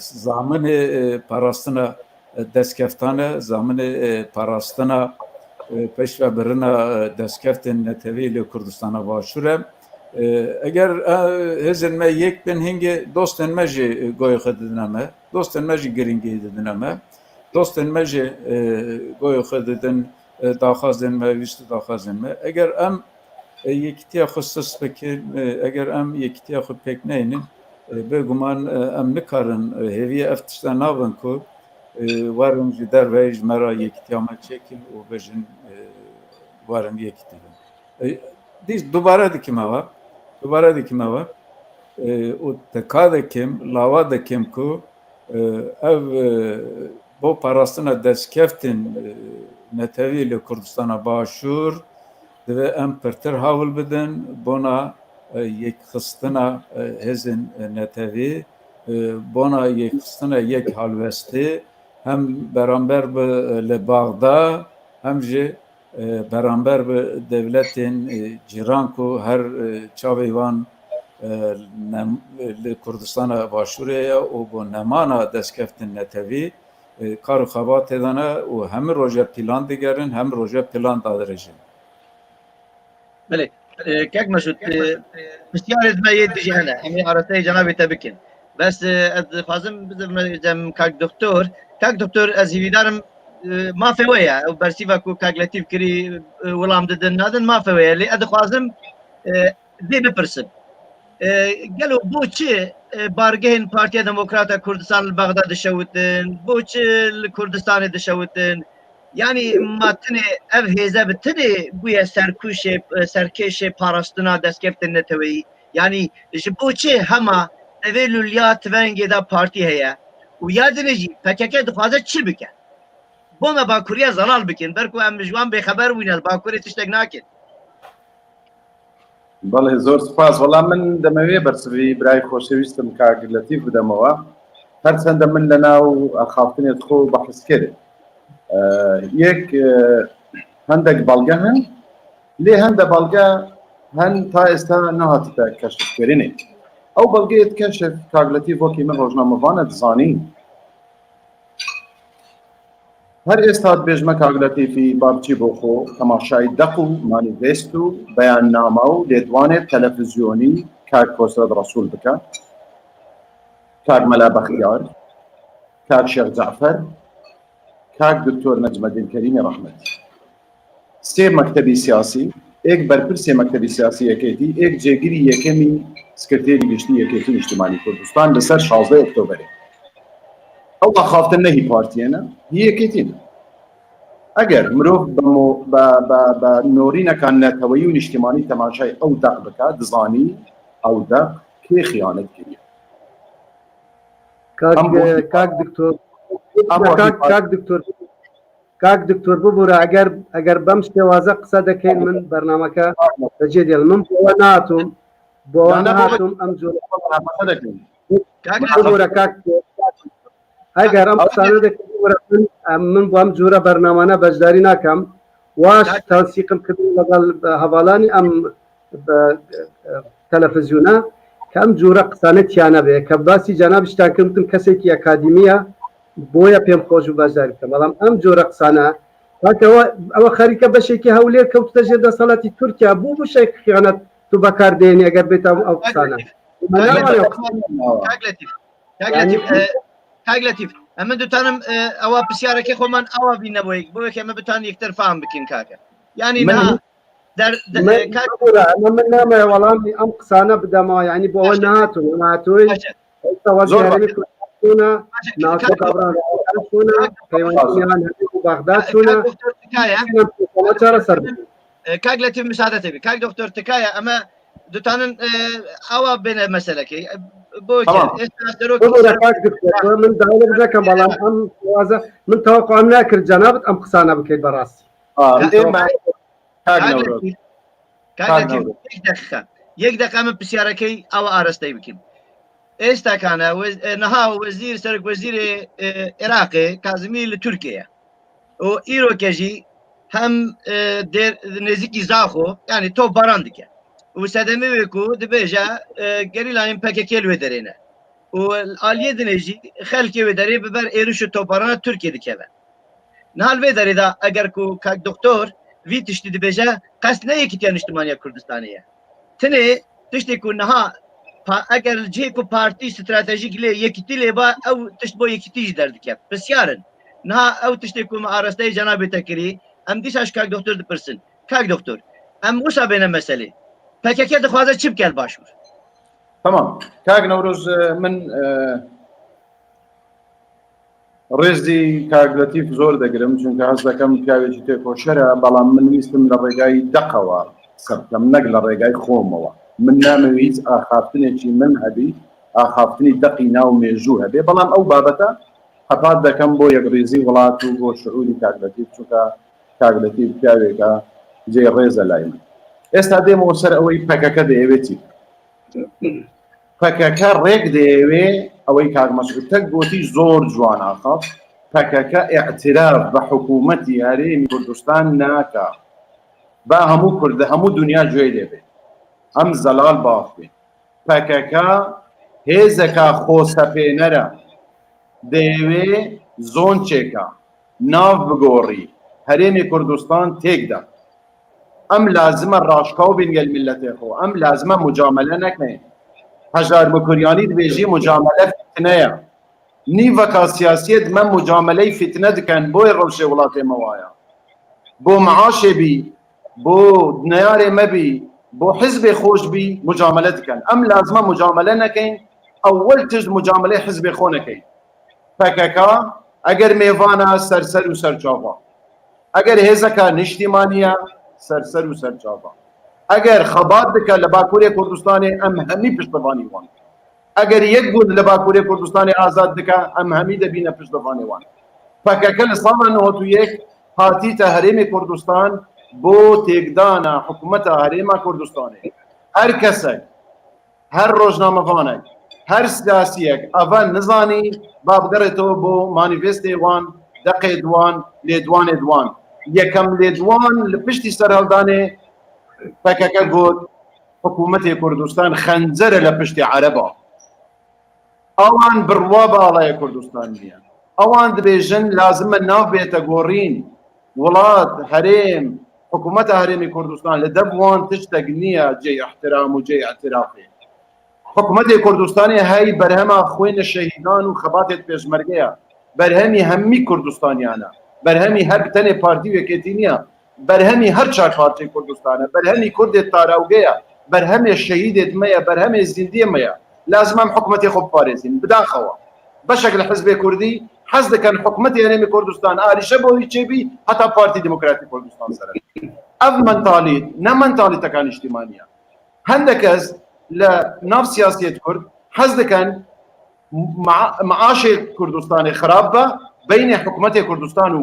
zaminê parastina destkeftan e zaminê parastina peşvebirina destkeftên netewî li Kurdistana Başûr e eger hêzên me yek bin hingê dostên me jî goyê xwe didin me dostên me jî giringiyê didin me dostên me jî goyê xwe didin daxwazên me wîst daxwazên me eger em yekîtiya xwe sis bikin eger em yekîtiya xwe pêk neynin bêguman em nikarin hêviye ev tişta nabin ku warin ji derve ji me ra yekîtiya me çêkin û bijin warin yekîtî bin dubare dikim eva û tika dikim lava dikim ku ev bo parastina destkeftên netewî li Kurdistana Başûr divê em pirtir hawil bidin bona yekxistina hêzên netewî bona yekxistina yek halwestê hem beramber bi li Baxda hem jî beramber bi devletên cîran ku her çavê wan li Kurdistana Başûrê ye û bo nemana destkeftên netewî karê xebatê dane û hemî roja pîlan digerin hemî roja pîlan dadirêjin بله کک مشود بسیار ادمه یه دیجی هنه امی عرصه جنابی تبکن بس از خوازم بزم کک دکتر از هیویدارم ما فویه و برسیفه کو کک لطیف کری ولام ددن ندن ما فویه لی از خوازم دی بپرسم گلو بو چه بارگهن پارتیا دموکراتا کردستان بغداد دشوتن بو چه کردستان دشوتن yani matine ev hêze bitine bûye serkêşê parastina destkeftên netewî yani ji bo çi hema evê lûliya tivengê de partî heye û ya dinê jî PKK dixwaze çi bike bona Bakurîya zelal bikin ber ku em ji wan bêxeber bûne Bakurê tiştek nakin Belê zor spas wala min demewê bersivî birayê xoşewîstim kak Letîf bidemewa her çende min li nav xaftinê xwe behs kirin yek hendek balge hin lê hende balge hin ta êsta nehatîte keşifkirinê ew belgeyê dikeşif kak Letîf wekî min rojnamevan dizanîn her êsta dibêjme kak Letîfî babçî bo xwe temaşayî deq û manîfest û beyanname û lêdwanê televizyonî kak Kosret Resûl bike kak Mela Bextiyar kak Şex Cefer kak Dr. Necmeddin Kerîmê Rehmetî sê mektebî siyasî ek berpirsê mektebî siyasî yekêtî ek cêgirî yekemî Sekreterî Giştî Yekêtîn İçtimânî Kurdistan li ser 16 Oktoberê ew axaftin ne hî partiyê ne hî yekêtî ne ئەگەر مرۆڤ بە نۆرینەکان نەتەوەیی و نیشتیمانی تەماشای ئەو دەق بکات دزانی ئەو دەق کێ خیانەت کردی کاک دکتۆر ببوورە ئەگەر بەم شێوازە قسە دەکەین من بەرنامەکە بەجێ دێڵ من بۆەوە ناتۆم ئەم جۆرە کاک ئەگەر ئەم قسانە دەکەین من بۆ ئەم جۆرە بەرنامانە بەشداری ناکەم واش تەنسیقم کردن لەگەڵ هەواڵانی ئەم تەلەڤیزیۆنە کە ئەم جۆرە قسانە تیانە بێ کە باسی جەنابیشتان کردم کەسێکی ئەکادیمیە بۆیە پێم خۆش و بەشداری بکەم بەڵام ئەم جۆرە قسانە ئەوە خەریکە بەشێکی هەولێر کەوتە ژێر دەسەڵاتی تورکیا بوو بشێک خیانەت تو بەکاردێنی ئەگەر بێت ئەو قسانە کاگلەتیف ئەمە دوتانم ئەوە پرسیارەکەی خۆمان ئەوە بینەبووی بۆیە ئەمە بتان یەکتر فام بکەین کاکە ینی ئەمە من نامەیە وەڵامی ئەم قسانە بدەمەوە ینی بۆ ئەوە نهاتوی کاگلەتیف مساعدەتەبی کاک دکتۆر تکایە ئەمە دوتانن ئەوە بێنە مەسەلەکەی من داوام دەکەم بەڵام ئەم وازە من تەوەقعم ناکرد جەنابەت ئەم قسانە بکەیت بەڕاستی یەک دقیقە من پرسیارەکەی ئەوە ئاراستەی بکەین ئێستاکانە نەها وەزیر سەرک وەزیری عێراقی کازمی لە تورکیە و ئیرۆکەژی هەم نێزیکی زاخۆ ینی تۆ باران دکە و سەدەمێ وێکو دبێژە گەریلاین پەکەکێ وێ دەرێنە و ئالیە دنێژی خەلکی وێ دەرێ ببەر ئێروش و تۆپەرانە تورکیە دکەوە نهال وێ دەرێدا ئەگەر و کاک دکتۆر وی تشتی دبێژە قەست نەیەکیتیان نیشتمانیە کوردستانیە تنێ تشتێک و نەها ئەگەر جێک و پارتی استراتژیک لێ یەکیتی لێبا ئەو تشت بۆ یەکیتیش دەردکە پرسیارن نها ئەو تشتێک و ئاراستەی جەنابێتەکری ئەم دیساش کاک دکتۆر دپرسن کاک دکتۆر ئەم وشا بێنە مەسەلێ پەکەکە دەخوازە چی بکەن باشوور تمام کاک نەورۆز من ڕێزی کاگلەتیف زۆر دەگرم چونکە هەست دەکەم پیاوێکی تێکۆشەرە بەڵام من ویستم لە ڕێگای دەقەوە سەرکەم نەک لە ڕێگای خۆمەوە من نامەوێت هیچ ئاخافتنێکی من هەبی ئاخافتنی دەقی ناو مێژوو هەبێ بەڵام ئەو بابەتە هەپات دەکەم بۆ یەکڕێزی وڵات و بۆ شعوری کاگلەتیف چونکە کاگلەتیف پیاوێکە جێ ڕێزە لای من ئێستا دێمەوە سەر ئەوەی پەکەکە دەیەوێتی پەکەکە ڕێک دەیەوێ ئەوەی کاک مەسعود گوتی زۆر جوان ئاخاف پەکەکە ئیعتراف بە حکوومەتی هەرێمی کوردستان ناکا با هەموو کوردە هەموو دنیا گوێی لێبێ ئەم زەلال باخێ پەکەکە هێزەکە خۆسەپێنەرە دەیەوێ زۆنچێکە ناو بگۆڕی هەرێمی کوردستان تێکدا ئەم لازمە ڕاشکاو بینگەل میلەتێ خۆ ئەم لازمە مجاملە نەکەین هەژار مکوریانی دبێژی مجاملە فتنەیە نیڤەکە سیاسیت مە مجاملەی فتنە دکەن بۆی ڕەوشێ وڵاتێمە وایە بۆ معاشێ بی بۆ دنیارێ مەبی بۆ حزبێ خۆش بی مجاملە دکەن ئەم لازمە مجاملە نەکەین ئەوەل تشت مجاملەی حزبێ خۆ نەکەین پەکەکە ئەگەر میێوانە سەرسەر و سەرچاوە ئەگەر هێزەکە نیشتیمانیە سەرسەر و سەرچاوە ئەگەر خەبات دکە لە باکوورێ کوردستانی ئەم هەمی پشتەوانی وان ئەگەر یەک بوون لە باکوورێ کوردستانی ئازاد دکە ئەم هەمی دەبینە پشتەوانی وان پەکەکە لە ساڵە 91 هاتیتە هەرێمی کوردستان بۆ تێکدانە حکوومەتە هەرێما کوردستانی هەر کەسێک هەر ڕۆژنامەوانێک هەر سیاسیەک ئەڤە نزانی با بگەڕێتەوە بۆ مانیفێستێ وان دەقێ دوان لێدوانێ دوان یەکەم لێدوان لە پشتی سەرهەڵدانێ پەکەکە گوت حکوومەتی کوردستان خەنجەرە لە پشتی عەرەبە ئەوان بڕوا باڵایە کوردستان نییە ئەوان دەبێژن لازمە ناو بێتە گۆڕین وڵات هەرێم حکوومەتە هەرێمی کوردستان لە دەبوان تشتێک نییە جێ احترام و جێ اعترافێ حکوومەتی کوردستانی هەی بەرهەمە خوێنە شەهیدان و خەباتێت پێشمەرگەیە بەرهەمی هەممی کوردستانیانە بەرهەمی هەر تەنێ پارتی وێکێتی نییە بەرهەمی هەر چار پارتی کوردستانە بەرهەمی کوردێت تاراوگەیە بەرهەمێ شەهیدێت مەیە بەرهەمێ زیندیە مەیە لازمم حکوومەتی خۆ بپارێزین بداخەوە بەشێک لە حزبێ کوردی حەز دەکەن حکوومەتی هەرێمی کوردستان ئالیشە بۆ هیچ چێبی هەتا پارتی دموکراتی کوردستان سەر ئەف منتالیت نە منتالیتەکان نیشتیمانیە هەندێک کەس لە ناو سیاسیەت کورد حەز دەکەن معاشی کوردستانی خراپ بە بینی حکوومەتی کوردستان و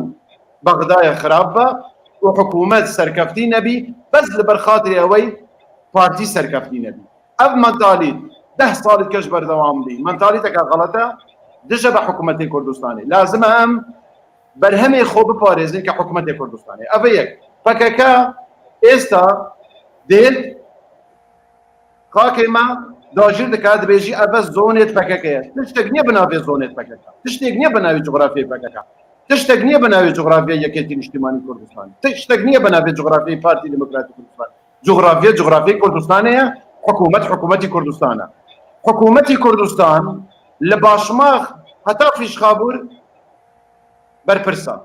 بەغدایە خراپ بە و حکوومەت سەرکەفتی نەبی بەس لەبەر خاتری ئەوەی پارتی سەرکەفتی نەبی ئەف منتالیت 10 ساڵی کەش بەردەوام بی منتالیتەکە غەڵەتە دژە بە حکوومەتی کوردستانی لازمە ئەم بەرهەمی خۆ بپارێزین کە حکوومەتی کوردستانی ئەوە یەک پەکەکە ئێستا دێت خاکێمە داژیر دەکات دەبێژی ئەبە زۆنێت پەکەکەیە تشتێک نییە بناوێ زۆنێت پەکەکە تشتێک نییە بەناوی جغرافیای پەکەکە تشتێک نییە بەناوی جغرافیای یەکێتی نیشتیمانی کوردستان تشتێک نییە بەناوی جغرافیای پارتی دموکراتی کوردستان جغرافیای کوردستانەیە حکوومەتی کوردستانە حکوومەتی کوردستان لە باشماغ هەتا فیشخابور بەرپرسە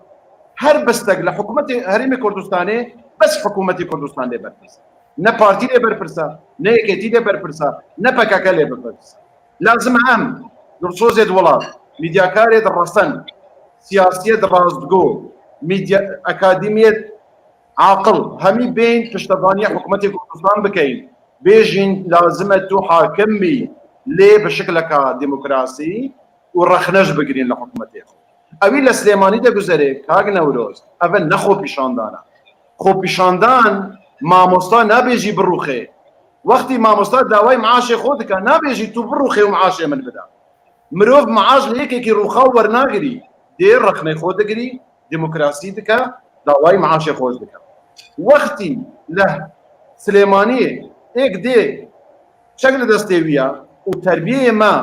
هەر بەستێک لە حکوومەتی هەرێمی کوردستانێ بەس حکوومەتی کوردستان لێ بەرپرسە نە پارتی لێ بەرپرسە نە یەکێتی لێ بەرپرسە نە پەکەکە لێ بەرپرسە لازمە ئەم دڵسۆزێت وڵات میدیاکارێت ڕەسەن سیاسیەت ڕاستگۆ ئەکادیمیەت عاقڵ هەمی بین پشتەوانی حکوومەتی کوردستان بکەین بێژین لازمە تو حاکمی لێ بە شکلەکە دیموکراسی و ڕەخنەش بگرین لە حکوومەتی ئەوی لە سلێمانی دەگوزارێ کاک نەورۆز ئەوە نەخۆ پیشاندانە خۆ پیشاندان مامۆستا نابێژی بڕوخێ وەختی مامۆستا داوای معاشێ خۆ دکە نابێژی تو بڕوخێ و معاشێ من بدە مرۆڤ معاش لە یەکێکی ڕووخاو وەرناگری دێ ڕەخنەی خۆ دەگری دیموکراسی دکە داوای معاشێ خۆش دکە وەختی لە سلێمانی ئێک دێ چەک لە دەستێویە و تربیەیە ما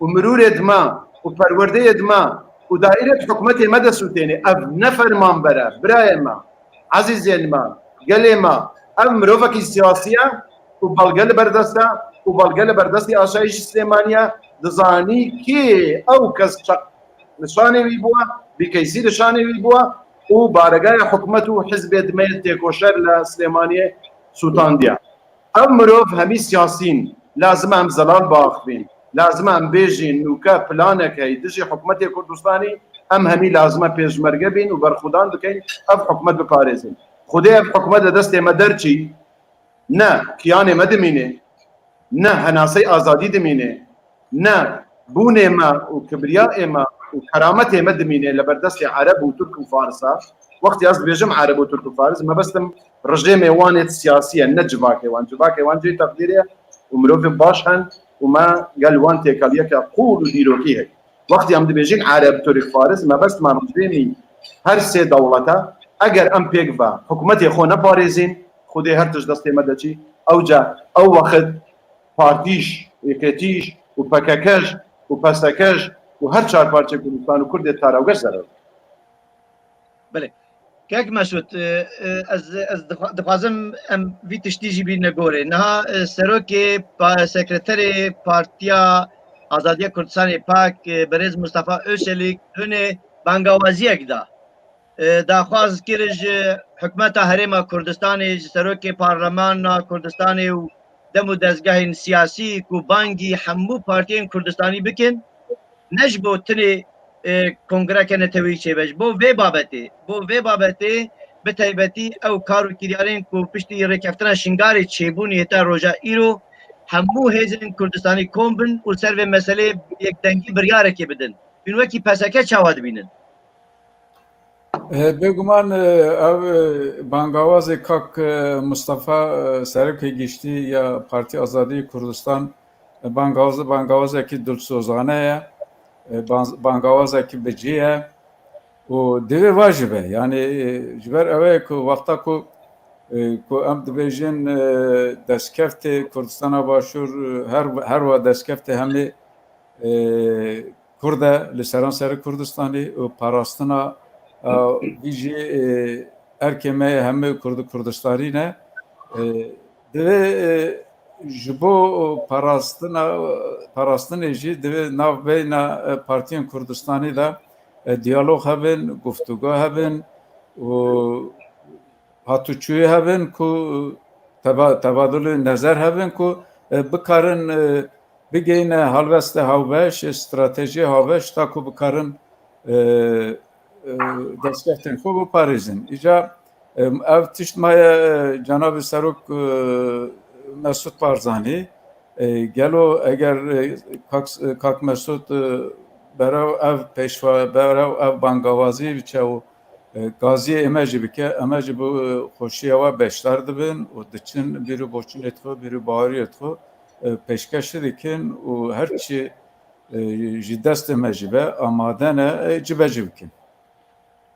و مرورێت ما و پەروەردەیەت ما و دائرەت حکوومەتێ مە دەسووتێنێ ئەف نەفەرمان بەرە برایە ما عەزیزێن ما گەلێ ما ئەم مرۆڤێکی سیاسیە و بەڵگە لە بەردەستە و بەڵگە لە بەردەستی ئاسایشی سلێمانیە دەزانی کێ ئەو کەس نیشانێوی بووە بیکەیسی نیشانێوی بووە و بارەگای حکوومەت و حزبێ دمەیە تێکۆشەر لە سلێمانیە سووتاندیە ئەم مرۆڤ هەمی سیاسین لازمە ئەم زەلال باخبین لازمە ئەم بێژین نوکە پلانەکەی دژی حکوومەتی کوردستانی ئەم هەمی لازمە پێشمەرگە بین و بەرخودان بکەین ئەف حکوومەت بپارێزین خودێ ئەف حکوومەت لە دەست ئێمە دەرچی نە کیان ئێمە دمینێ نە هەناسەی ئازادی دمینێ نە بوون ئێمە و کبریا ئێمە و کەرامەت ئێمە دمینێ لە بەردەستی عەرەب و تورک و فارسا وەختی ئەس دەبێژم عەرەب و تورک و فارس مەبەستم ڕژێ میوانێت سیاسیە نە جڤاکێوان جڤاکێوان جێی تەقدیرێ و مرۆڤ باش هەن و ما گەل وان تێکەڵیەکە قوڵ و دیرۆکی هەیە وەختی ئەم دەبێژین عەرەب تورک فارس مەبەستمان ڕژێمی هەر سێ دەوڵەتە ئەگەر ئەم پێک بە حکوومەتی خۆ نەپارێزین خودێ هەر تش دەست ئێمە دەچی ئەوجا ئەو وەخت پارتیش یەکێتیش و پەکەکەش و پەسەکەش و هەر چار پارچەی کوردستان و کوردێت تاراوگەش زەرەر بله کاک مەسعود ez dixwazim em vî tiştî jî bîne gorê niha serokê sekreterê Partiya Azadiya Kurdistanê Pak Berêz Mustafa Öçalî hunê bangawaziyek da daxwaz kir ji hikûmeta Herêma Kurdistanê ji serokê Parlemana Kurdistanê û dem û dezgehên siyasî ku bangî hemû partiyên Kurdistanî bikin ne ji bo tinê kongreke netewî çêbej bo vê babetê bi taybetî ew kar û kiryarên ku piştî rêkeftina şingarê çêbûnê heta roja îro hemû hêzên Kurdistanî kom bin û ser vê meselê yekdengî biryarekê bidin hûn wekî peseke çawa dibînin بێگومان ئەو بانگاوازێک کاک مستەفا سەرۆکێ گشتی یا پارتی ئازادی کوردستان بانگاوازێکی دڵسۆزانەیە بانگاوازێکی بجیە و divê vaj be yani ji ber ew ku wexta ku em dibêjin destkeftê Kurdistana Başûr her wa destkeftê hemê Kurd e li seran serê Kurdistanê û parastina vî jî erkême hemê Kurdistanî ne divê ji bo parastinê jî divê navbeyna partiyên Kurdistanî de diyalog hebin, guftûgo hebin û hatûçûyê hebin ku tebadulê nezer hebin ku bikarin bigeyne halveste hawbeş, stratejiye hawbeş ta ku bikarin destkeftên xwe bi parêzin. Îca ev tişt maye Cenab-ı Serok Mesut Barzanî gelo eger Kak Mesut berew ev pêşva berew ev bangawazî biçe û gaziyê eme jî bike, eme jî bi xweşiya we beşdar dibin û diçin bîrî boçûnê xwe bîrî baweriyê xwe pêşkêşî dikin û her çi ji destê me jî be amade ne cibe jî bikin.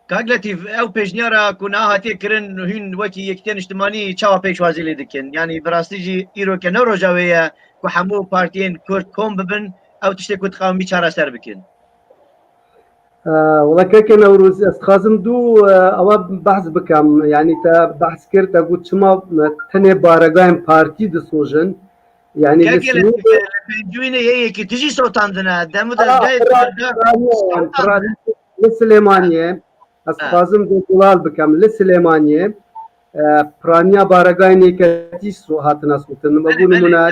Kagletîv ew pêşniyara ku nahatiye kirin hûn wekî yekitiyên îjtimanî çawa pêşwazî lê dikin. Yani bi rastî jî îroke ne roja wê ye ku hemû partiyên Kurd kom bibin ew tiştê ku dixwin çareser bikin. والله كيك نوروز استخازم دو أو بحث بكم يعني تا بحث كرت أقول شما تني بارجاين بارتي دسوجن يعني Pêncûyînê yê ki tijî sotandine demu de لسليمانية استخازم دو طلال بكم لسليمانية برانيا بارجاين كتير هاتنا سوتن بقول منا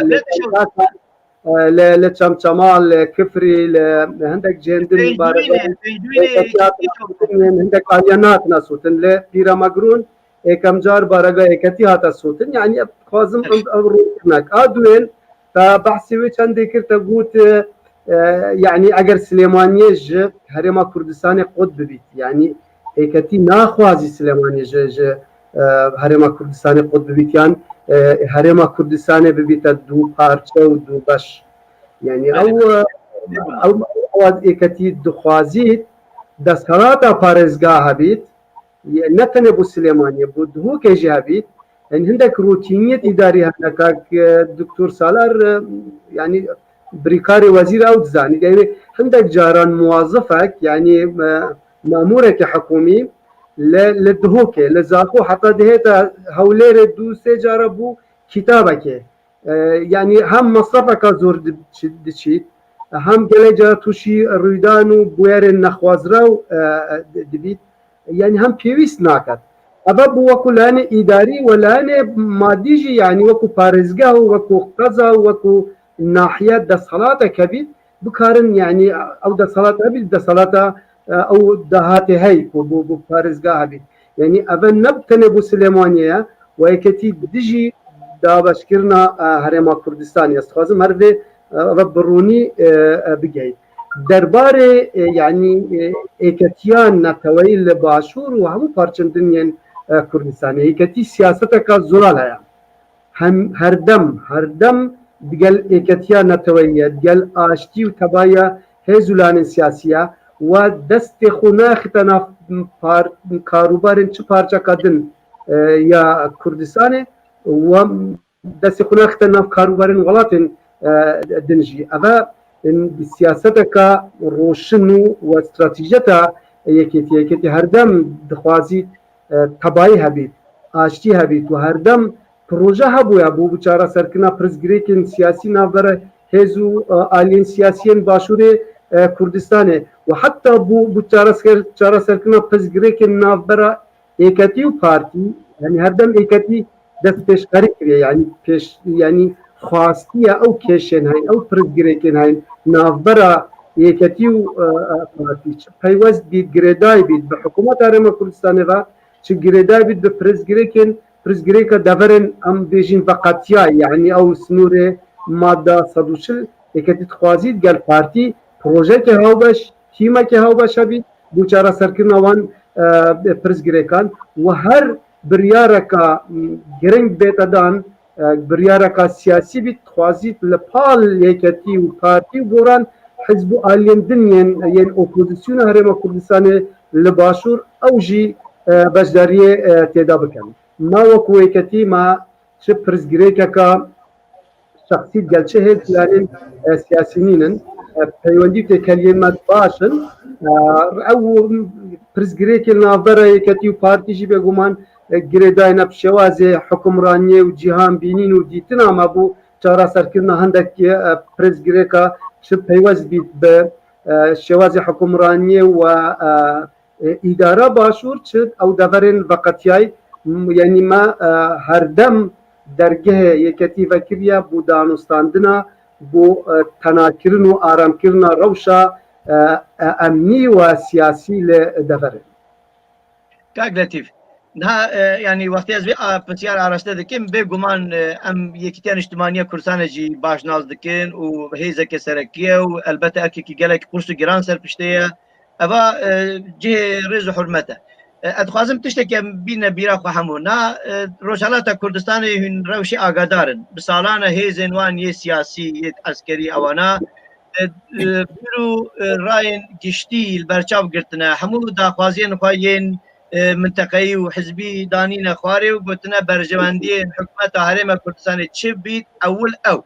لچمچمال كفري لهندك جندن بارجاين هندك آليانات ناسوتن لبيرا مقرون كم جار بارجا كتي هاتا سوتن يعني خازم أمرونك أدوين بحثي وچند ذكر تقول يعني أجر سليمانية ج هرما كردستان قد ببيت يعني كتي ناخوازي سليمانية ج هرما كردستان قد ببيت يعني هرما كردستان ببيت دو پارچه و دو باش يعني او كتي دخوازيت دسكراتا بارزگاه بيت نتنه بو سليمانية بو دهو كيجي بيت يعني عندك روتينية إدارية هناك دكتور سالار يعني بريكاري وزير أو تزاني يعني عندك جاران موظفك يعني مأمورك حكومي لدهوك لزاخو حتى دهيتا هولير دو سي جاربو كتابك يعني هم مصرفك زور دشيت هم جلجا توشي رويدانو بوير النخوازراو دبيت يعني هم بيويس ناكت أبا وكو لاني إداري ولاني ماديجي يعني وكو بارزقه وكو قضا وكو ناحية دا صلاة كبير بكارن يعني أو دا صلاة أبي دا صلاة أو دهاتي هاي بو بارزقه بيت يعني أبا نبتني بو سليمانية ويكتي دجي دا بشكرنا هرما كردستان يستخازم هرده بروني بجاي درباري يعني ايكتيان نتويل باشور وهمو پارچن دنيان كردستاني ايكتي سياستك زرالها يعني هم هردم دقل ايكتيان نتويل دقل آشتي وتبايا هزولان سياسية ودست خناخ تناف كاروبارن چه پارچا كدن يا كردستاني ودست خناخ تناف كاروبارن غلطن دنجي أبا سياستك روشنو واستراتيجيتها يكتي هردم دخوازي تباي هبيت آشتي هبيت وهردم بروجه هبو يابو بچارا سركنا پرزگريكن سياسي نافبره هزو آلين سياسيين باشوري كردستاني وحتى بچارا سركنا پرزگريكن نافبره ايكتي و پارتي يعني هردم ايكتي دست پیشقری کریه يعني خواستیه او کشن هاین او پرزگریکن هاین نافبرا یکتی و پارتی چه پیوز بید گریدای بید به حکومت هرما کردستانه و چه گریدای بید به پرزگریک دورن ام بیجین وقتیای يعني او سنور ماده صدوشل یکتی تخوازید گل پارتی پروژه که هاو باش تیمه که هاو باش بید بوچارا سرکرنا وان پرزگریکان و هر برياركا جرينج بيتادان برياركا سياسي بيت خوازيت لبال يكتي وبارتي وبوران حزب آلين دنيان ين اوبوزيسيون هرما كردستان لباشور او جي بجدارية تيدا بكن ما وكو يكتي ما چه پرزگريكا شخصيت گلچه هز لانين سياسينين پیوندی کلمات باشن او پرزگريك النافبرا يكتي وبارتي جي بگومان گریدای نبشوازی حکمرانی و جهان بینین و دیتن اما بو چارا سرکرنا هندک پرزگریکا چه پیوز بید به شوازی حکمرانی و اداره باشور چه او دورن وقتیای یعنی ما هردم درگه یکتی وکریا بو دانستاندنا بو تناکرن و آرامکرنا روشا امنی و سیاسی لدفره. کاک لطیف نه يعني وقتی از پرسیار آراسته دکیم به گمان ام یکیتیان اجتماعی کردستان جی باش ناز دکن و هیزه که سرکیه و البته اکی که گلک قرص گران سر پشتیه اوا جه رز و حرمته ادخوازم تشتكي بينا بيراخ وحمونا روشالات كردستان هن روشي آگادارن بسالانه هيزن وان يه سياسي يه عسكري اوانا برو راين گشتي البرچاو گرتنا همو داخوازين خواهين منطقي وحزبي دانين خواري وقلتنا برجواندين حكومة هرم كردستان چه بيت اول او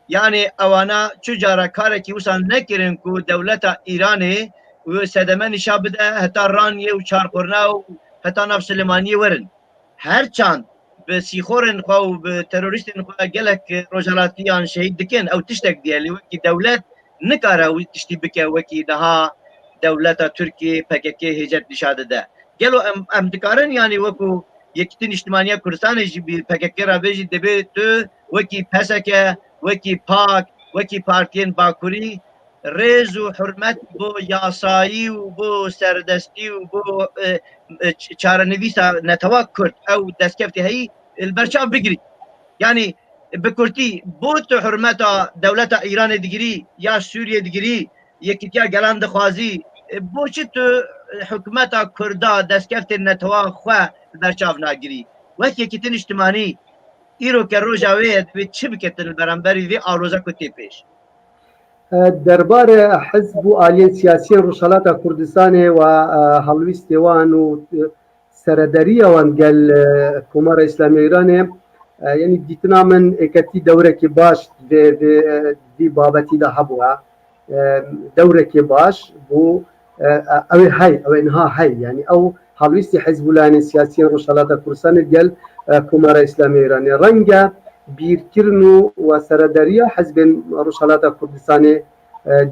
يعني اوانا چجارة كاركي وصل نكرن كو دولة ايراني و صدمه نشا بده هتا رانیه و چارقرنا و هتا ناف سلیمانیه ورن هر چند به سیخورن خوا و به تروریستن خوا گلک روجالاتیان شهید دکن او تشتک دیالی وکی دولت نکاره و تشتی بکه وکی دها دولت ترکی پکک هجت نشاده ده گلو ام دکارن یعنی وکو یکتین اجتماعی کردستان جی پکک را بیجی دبی تو وکی پسکه وکی پاک وکی پارتین باکوری رز و حرمت بو یاسایی و بو سردستی و بو چارنویس نتوا کرد او دستکفتی هی البرچاو بگیری یعنی بکرتی بو تو حرمت دولت ایران دیگری یا سوریه دیگری یکیتیا گلان دخوازی بو چی تو حکومت کردا دستکفت نتوا خواه البرچاو ناگیری وقت یکیتین اجتماعی ایرو که روژاوید و چی بکتن برانبری وی آروزا کتی پیش دربار حزب و آلیه سیاسی روشالات کردستان و هلویست وان و سرداری وان گل کمار اسلامی ایران یعنی دیتنا من اکتی دوره که باش دی بابتی ده هبوه دوره که باش بو او هاي او انها هاي يعني او هلویست حزب الله سیاسی روشالات کردستان گل کمار اسلامی ایران رنگه بیرکردن و سرداری حزب روشالات کردستان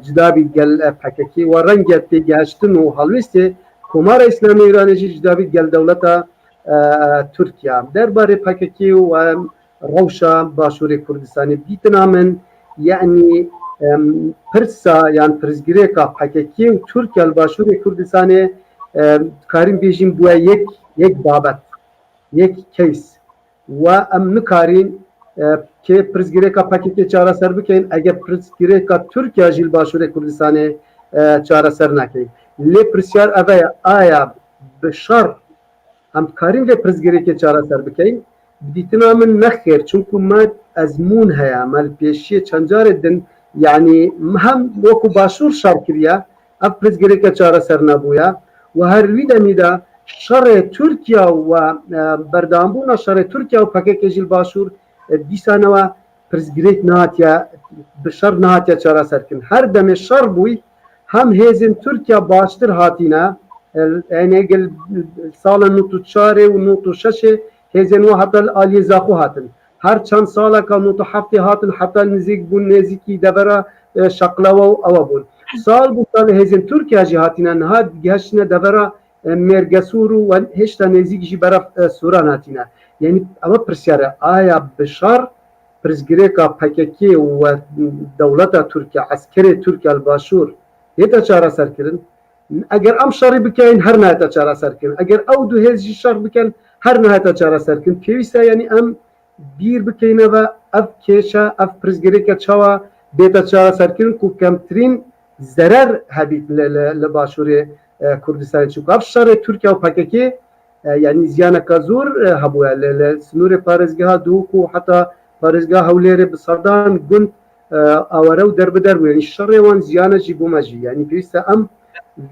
جدابی گل پککی و رنگ تیگهشتن و هلویست کمار اسلامی ایرانی جدابی گل دولت ترکیه درباره پککی و روشا باشور کردستانی دیتنا من یعنی پرسا یعنی پرزگیری که پککی و ترکیه باشور کردستانی کاریم بیشیم بوده یک بابت یک کیس و ام نکارین که پرزگیری که پاکتی چاره سر بکن اگر پرزگیری که ترکیه جیل باشور کردستان چاره سر نکن لی پرسیار اوه آیا بشر هم کارین لی پرزگیری که چاره سر بکن دیتنا من نخیر چونکو ما ازمون هیا مال پیشی چنجار دن یعنی هم وکو باشور شر کریا اف پرزگیری که چاره سر نبویا و هر ویده میده شر ترکیه و بردامبون شر ترکیه و پاکتی جیل باشور دیسانوا پرزگریت نهاتیا بشر نهاتیا چاره سرکن هر دم شر بوی هم هیزن ترکیه باشتر هاتینا یعنی اگل سال نوتو چاره و نوتو ششه هیزن و حتی آلی زاخو هاتن هر چند ساله که نوتو هفته هاتن حتی نزیک بون نزیکی دبره شقلوا و او بون سال بو سال هیزن ترکیه جی هاتینا نهاد گهشن دبره مرگسورو و هشتا نزیک جی برف سوران هاتینا yani ama prsiyare aya bişar prizgireka PKK ve devleta Türkiye askeri Türkiye al-Başur yeta çare serkirin eğer am şarı bikeyin her nehete çare serkirin eğer avdu hezci şar biken her nehete çare serkirin pevise yani am bir bikeyine ve ev keşa ev prizgireka çava beta çare serkirin ku kemtrin zarar habit le Başuri Kurdistan çünkü ev şarı Türkiye ve PKK يعني زيانة كازور هبوها لسنور بارزجها دوكو حتى بارزجها هوليري بصردان قنت أورو درب درب يعني الشريوان زيانة جيبو ماجي يعني بيسا أم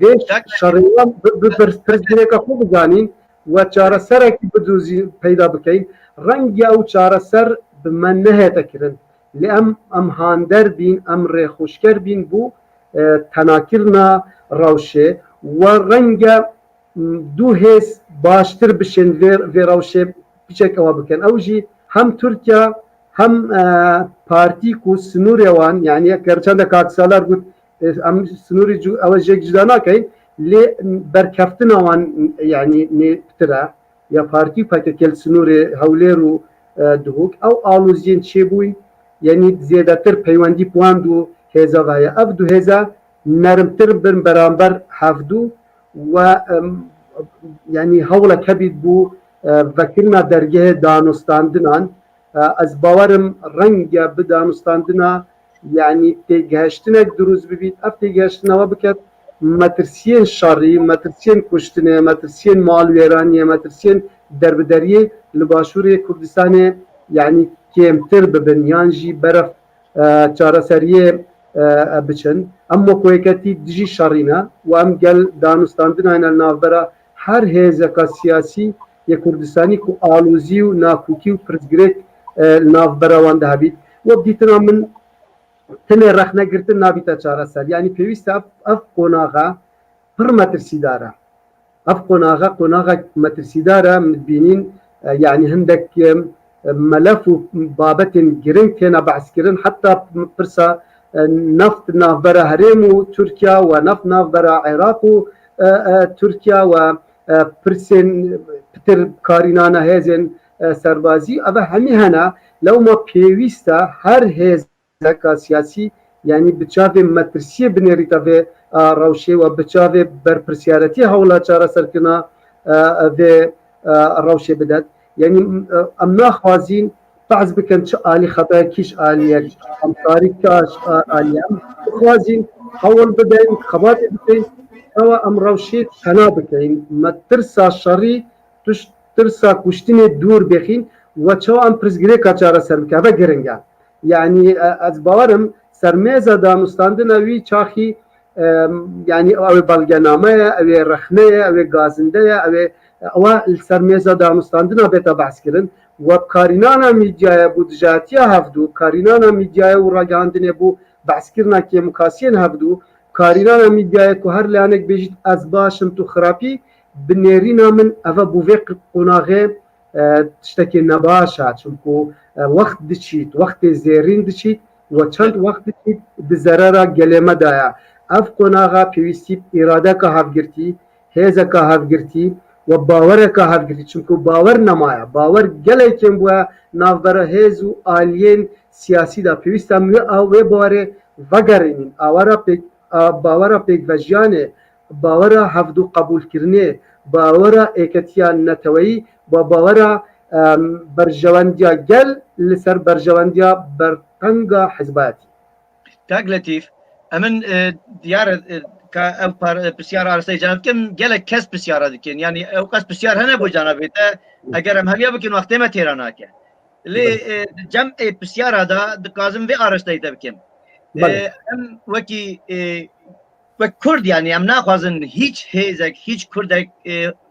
ذيش شريوان ببرزجنيكا خوب جانين وچارة سركي بدوزي پیدا بكين رنگي أو چارة سر بمن نهيتا كرن لأم أم هاندر بين أم ريخوشكر بين بو تناكرنا روشي ورنگا دو هیس باشتر بشن وی روشه بیچک اوا بکن اوجی هم ترکیه هم پارتی کو سنوری وان یعنی کرچنده کات سالار گوت ام سنوری جو اوجک جدانا کین لی برکفتن وان یعنی نه ترا یا پارتی پاکل سنوری هولرو دهوک او آلوزین چه بوی یعنی زیادتر پیوندی پوان دو هزا وای اف دو هزا نرمتر بن برامبر حفدو و يعني هولا كبيد بو وكلنا درجه دانستاندنان از باورم رنگ بدانستاندنا يعني تيجهشتنك دروز ببيت اف تيجهشتنا وبكت مترسين شري مترسين كشتنه مترسين مال ويرانيه مترسين دربدريه لباشور كردستان يعني كيمتر ببن يانجي برف چارەسەریە بچن ئەم وەکوەیەکەتی دژی شەڕینە و ئەم گەل دانوستاندنایە ناوبەرە هەر هێزەکە سیاسی یە کوردستانی و ئالوزی و ناکوکی و پرزگرێک ناوبەرەوان دەهابیت وە دیتنا من تنێ ڕەخنەگرتن نابیتە چارەسەر یعنی پێویستە ئەف قۆناغا پڕ مەترسیدارە ئەف قۆناغا مەترسیدارە بینین یعنی هەندێک ملف و بابەتên giring têne behskirin heta pirsa neft navbera Herêm û Tirkiye we neft navbera Iraq û Tirkiye we pirsên pitir karînana hêzên serbazî ev hemî hene lewma pêwîst e her hêzeka siyasî yanî bi çavê metirsiyê binêrîta vê rewşê we bi çavê berpirsyaretî hewla çareserkirina vê rewşê bidet يعني ام ناخوازين بعض بكن آلي خطايا كيش آلية ام تاريخ كاش آلية ام خوازين اول بدين خبات بكين او ام روشيت خنا بكين ما ترسا شري ترسا كشتين دور بخين وچو ام برزگري كاچارا سرمكابا گرنگا يعني از باورم سرميزا دا مستاندنا وي چاخي يعني او بلگنامه او رخنه او گازنده او سرمێزە دامستاندنا بێتە بەحسکردن و کارینانە میدیایە بوو دژاتیە هەفتوو کارینانە میدیایە و ڕاگەاندنێ بوو بەحسکردنا کێمکاسیên هەفتوو کارینانە میدیایە و هەر لایەنێک بێژیت ئەس باشم تو خراپی بنێرینا من ئەvە بوو vê قۆناغê tiştekê nebaş e çimku wext diçît wextê zêrîn diçît we çend wext diçît di zerera gelê me de ye ev qonağa pêwîstî îradeka hevgirtî hêzeka hevgirtî و باورێکە هەرگری چونکو باوەڕ نەمایە باوەڕ gelekên bûye navbera hêz û aliyên siyasî da pêwîst e wê barê vegerînin bawera pêkvejiyanê bawera hevdû qebûlkirinê bawera êketiya neteweyî ve bawera berjewendiya gel li ser berjewendiya berqenga hizbayetî تاک لطیف ئەمن دیارە ئەو پرسیارە ئارسەی جانب بکەم gelek kes pisyara dikin yani ew qas pisyar hene bû canavê te eger em hevya bikin wextê me têra nake lê cemê pisyara da dikazim vê araşteyî te bikim em wekî wek Kurd yani em naxwazin hiç hêzek hiç Kurdek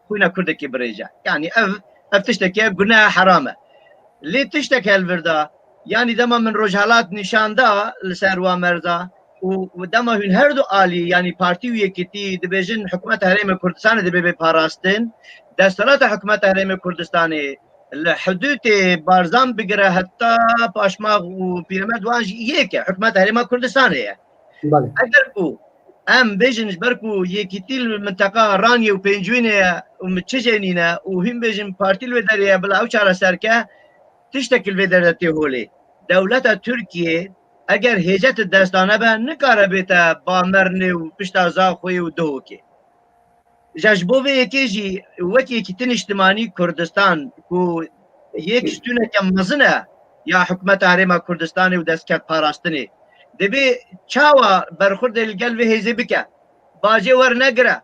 xwîna Kurdekî birêje yani ev tiştekê guneh heram e lê tiştek helvirda yani dema min rojhelat nîşanda li ser wa merza و دما هن هر دو عالی یعنی پارتی و یکیتی دبیجن حکومت حریم کردستان دبی به پاراستن دستورات حکومت حریم کردستان حدود بارزان بگره حتی پاشماغ و پیرمرد وانج یکه حکومت حریم کردستان ہے اگر کو ام بیجن برکو یکیتی منطقه رانی و پنجوینه و متچجنینه و هم بیجن پارتی و دریه بلا او چاره سرکه تشتکل و درتی هولی دولت ترکیه اگر هیجت دستانه به نکاره بیته با مرنه و پشتا زاخوی و دوکی جشبو و یکی جی وکی یکیتین اجتماعی کردستان که یک ستونه که مزنه یا حکومت حریم کردستانی و دستکت پاراستنی دبی چاوا برخورد الگل و هیزی بکه باجه ور نگره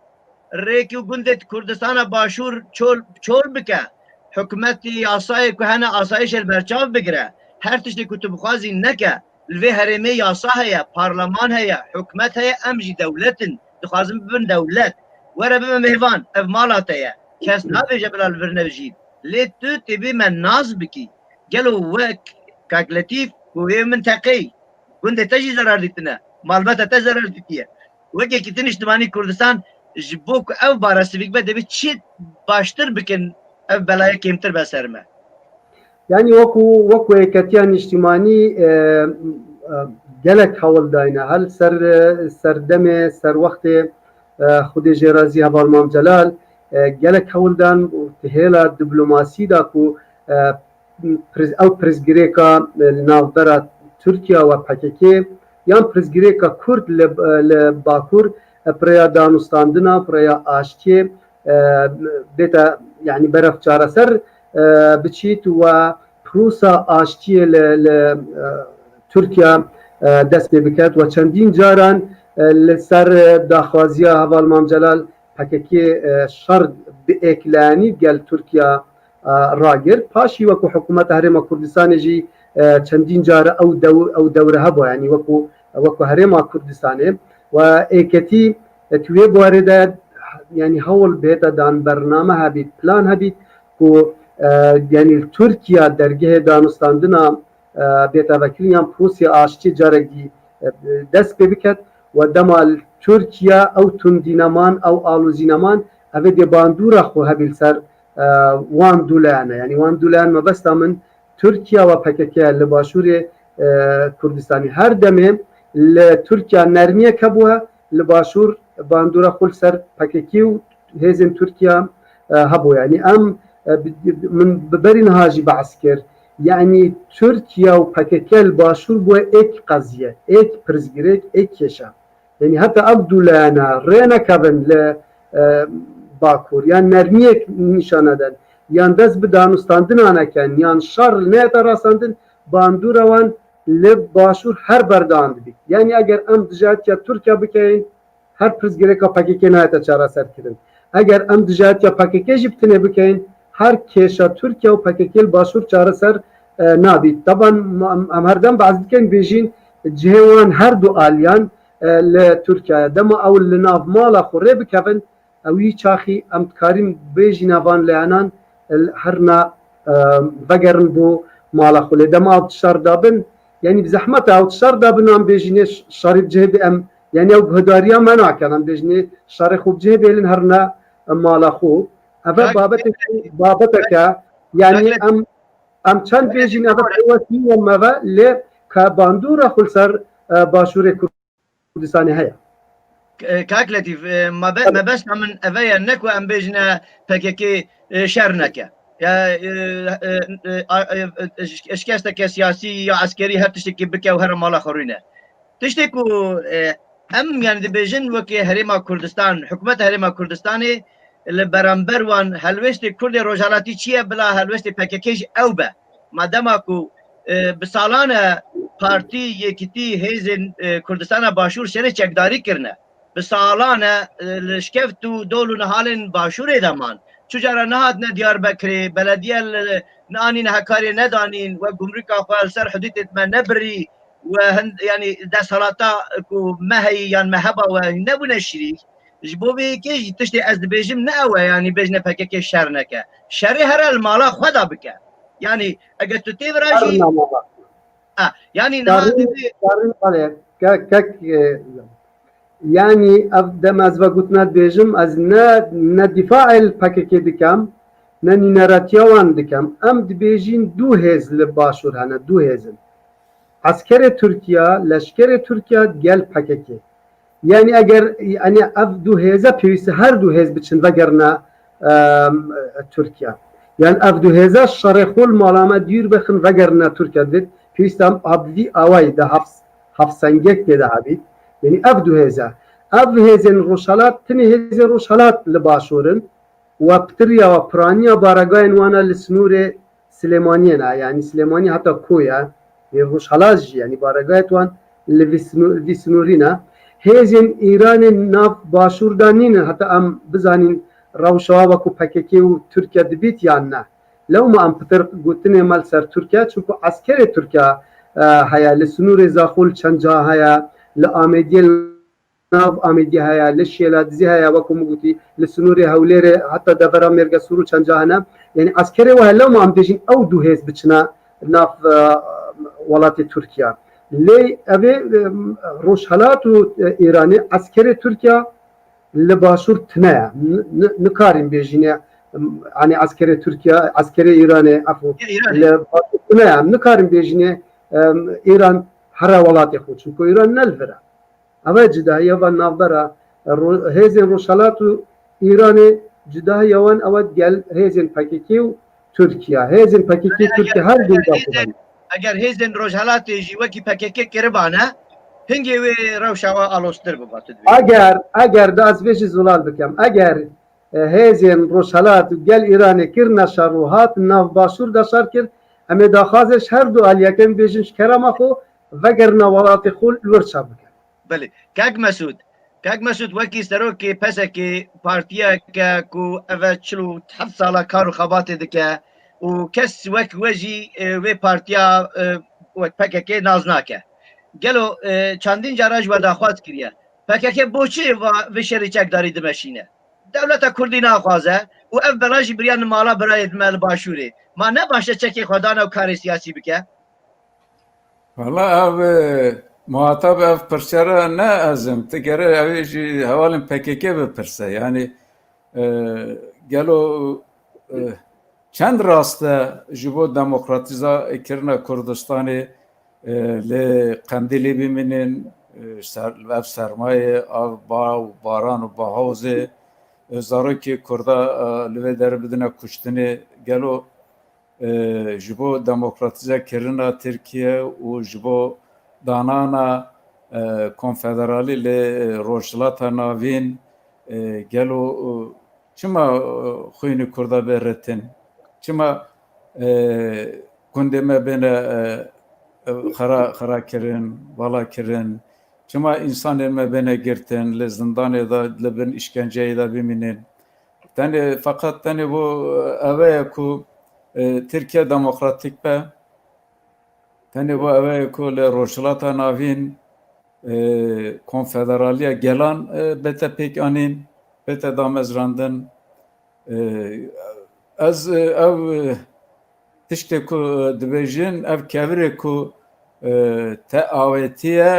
ریکی و گندت کردستان باشور چول بکه حکومتی آسای که هنه آسایش البرچاو بگره هر تشتی کتب خوازی نکه الوی هرمی یاسا هیا پارلمان هیا حکومت هیا امجی دولتن دخوازم ببن دولت وره ببن مهوان اف مالات هیا کس نابیجه بلال ورنوجید لی تو تبی من ناز بکی گلو وک کاک لطیف کوی منطقی گنده تجی zarar دیتنه مالباتا تا zarar دیتیه وکی کتن اجتماعی کردستان جبوک او بارسی بک بده بی چی باشتر بکن اف بلای کمتر بسرمه يعني وكو يكتيان اجتماعي جلك حول داينا هل سر دمي سر وقت خودي جرازي هبالمام جلال جلك حول دان وتهيلا دبلوماسي داكو او برزگريكا نافبرا تركيا و PKK یان پرزگیرێکە کورد لە باکوور پرەیە دانوستاندنا پرەیە ئاشتێ بێتە یعنی بەرەف چارەسەر بچیت و پرۆسا ئاشتیە لە تورکیا دەست پێ بکات و چەندین جاران لەسەر داخوازیە هەڤاڵ مامجەلال پەکەکێ شەڕ بئێکلانی گەل تورکیا ڕاگرت پاشی وەکو حکوومەت هەرێمە کوردستانێژی چەندین جارە ئەو دەورە هەبووە ینی وەکو هەرێما کوردستانێ و ئێکەتی توێ بوارێدا ینی هەوڵ بێتە دان بەرنامە هەبیت پلان هەبیت و ینی تورکیا دەرگەهێ دانوستاندنا بێتاڤەکردنیان پرۆسی ئاشتی جارێکی دەست پێ بکات و دەما تورکیا ئەو توندینەمان ئەو ئالوزینەمان ئەvê dê bandûra xwe hebîl ser wan dûleyane yanî wan dûleyan mebesta min Türkiye ve PKK li başûrê Kurdistanê her demê li Türkiye nermiyek hebûye li başûr bandûra xwe li ser PKK û hêzên Türkiye hebû yanî em min bi berî niha jî behs kir yanî Türkiye û PKK li başûr bûye êk qeziye êk pirzgirêk êk kêşa yanî heta ev dûleyana rê nekevin li باکوور یان نرمیەک نیشانەدەن یان دەست bi danûstandinanekin yan şer neyete rastandin bandûrewan li başûr her berdan dibî yanî eger em dijatiya Tirkiye bikeyin her pirzgirêka PKK nayete çareserkirin eger em dijatiya PKK jî bitîne bikeyin her kêşa Tirkiye û PKK li başûr çareser nabî taban em herdem behs dikin bêjîn cihê wan her du aliyan li Tirkiye dema ew li nav mala xwe rê bikevin اوی چاخی ام کاریم بیجی نوان لیانان هرنا وگرن بو مالا خوله دم آوت شر دابن یعنی بزحمت آوت شر دابن ام بیجینه شریف جهب ام یعنی او بهداریا منع کنم بیجینه شر خوب جهب ایلن هرنا مالا خوب اول بابتك یعنی ام چند بیجینه اول قوتی و موا لی که باندورا خلصر باشور کردستانی هیا كاكلتي ما بس من افيا نكو ام بيجنا بكيكي شرنكه يا اشكاستك سياسي يا عسكري هر تشتكي بك وهر مال اخرين تشتكو ام يعني بيجن وكي هريما كردستان حكومه هريما كردستاني البرامبر وان هلوشتي كل روجالاتي تشيه بلا هلوشتي بكيكي اوبه ما دامكو بسالانه بارتي يكتي هيزن كردستان باشور شري چکداری کرنه بسالانه لشکفتو دولو نهالن باشوره دمان چجارا نهاد نه دیاربکری بلدیه نانین هکاری ندانین و گمرک آخوال سر حدود اتمن نبری و یعنی دستالاتا کو مهی یان مهبا و نبونه شریک جبو بی که تشتی از بیجم نه اوه یعنی بیجنه پکه که شر نکه شری هر المالا خدا بکه یعنی اگر تو تیو راشی یعنی نهاد يعني أبدم از وقتنا بيجم از نا دفاع الPKK دكم نا نراتيوان دكم أم دبيجين دو هز لباشور هنا دو هزن عسكر تركيا لشكر تركيا جل PKK يعني أجر يعني أب دو هزا بيس هر دو هز بتشن وقرنا تركيا يعني أب دو هزا الشرخول مالامة دير بخن وقرنا تركيا ديت بيس تام أبدي أواي ده حفص سنجك كده عبيد يعني أبدو هذا هذين روشالات تني هذين روشالات لباشورن وبتريا وبرانيا بارجاين وانا لسنورة سليمانينا يعني سليماني حتى كويا روشالات يعني بارجايت وان لفيسنورينا هذين إيران ناف باشور دانين حتى أم بزانين روشوا وكو PKK وتركيا دبيت يعني لو ما أم بتر قلتني مال سر تركيا شوفو عسكري تركيا هيا لسنورة زاخول شنجا هيا لآمدية ناف آمدية هيا للشيلات زي هيا وكم قلتي للسنوري هوليري حتى دبرا ميرجا سورو شنجاهنا يعني عسكري وهلا ما عم بيجين أو دو هيز بتشنا ناف ولات تركيا لي أبي روشهلات إيراني عسكري تركيا لباشور تنايا نكارين بيجين يعني عسكري تركيا عسكري إيراني عفوا لباشور تنايا نكارين بيجين إيران هر ولات خود چون که ایران نلفره اما جدایی و نافبره هزین روشالات و ایران جدایی وان اول گل هزین PKK و ترکیه هزین PKK ترکیه هر دو دارن اگر هزین روشالات جیوه کی PKK کربانه هنگی وی روشاوا آلوستر ببات دوی اگر داز ویشی زلال بکم اگر هیزین روشالات گل ایران کرنا شر و هات ناف باشور دا شر کر امی داخوازش هر دو آلیکن بیشنش کرم خو وگر نوالات خول لورشا بکن بله کاک مسعود وکی سروکی پسکی پارتیا که کو اوه چلو تحت سالا کارو خبات دکه و کس وک وجی وی پارتیا وک پککی نازناکه گلو چندین جاراج و داخواست کریه پککی بوچی و شری چکداری دمشینه دولت کردی ناخوازه و اف بلاجی بریان مالا برای دمال باشوری ما نباشه چکی خدانه و کاری سیاسی بکه والله اف muhatap ev pirsera ne ezim tigere ev jî hevalên PKK bipirse yani gelo çend rast e ji bo demokratîza kirina Kurdistanê lê Qendîlê bimînin ev sermayê av baran û bahawzê zarokê Kurda li vê derê bidine kuştinê gelo ji bo demokratîze kirina Tirkiye û ji bo danana konfederalî lê rojhilata navîn gelo çima xwînê Kurda bêrîtin çima gundê me bêne xera kirin vala kirin çima însanên me bêne girtin li zindanê da li bin îşkenceyê de bimînin tenê feqet tenê bo ev ye ku Tirkiye demokratîk be tenê bo ev ye ku li rojhilata navîn konfederaliya gelan bête pêk anîn bête damezrandin ez ev tiştê ku dibêjin ev kevirê ku te awêtiye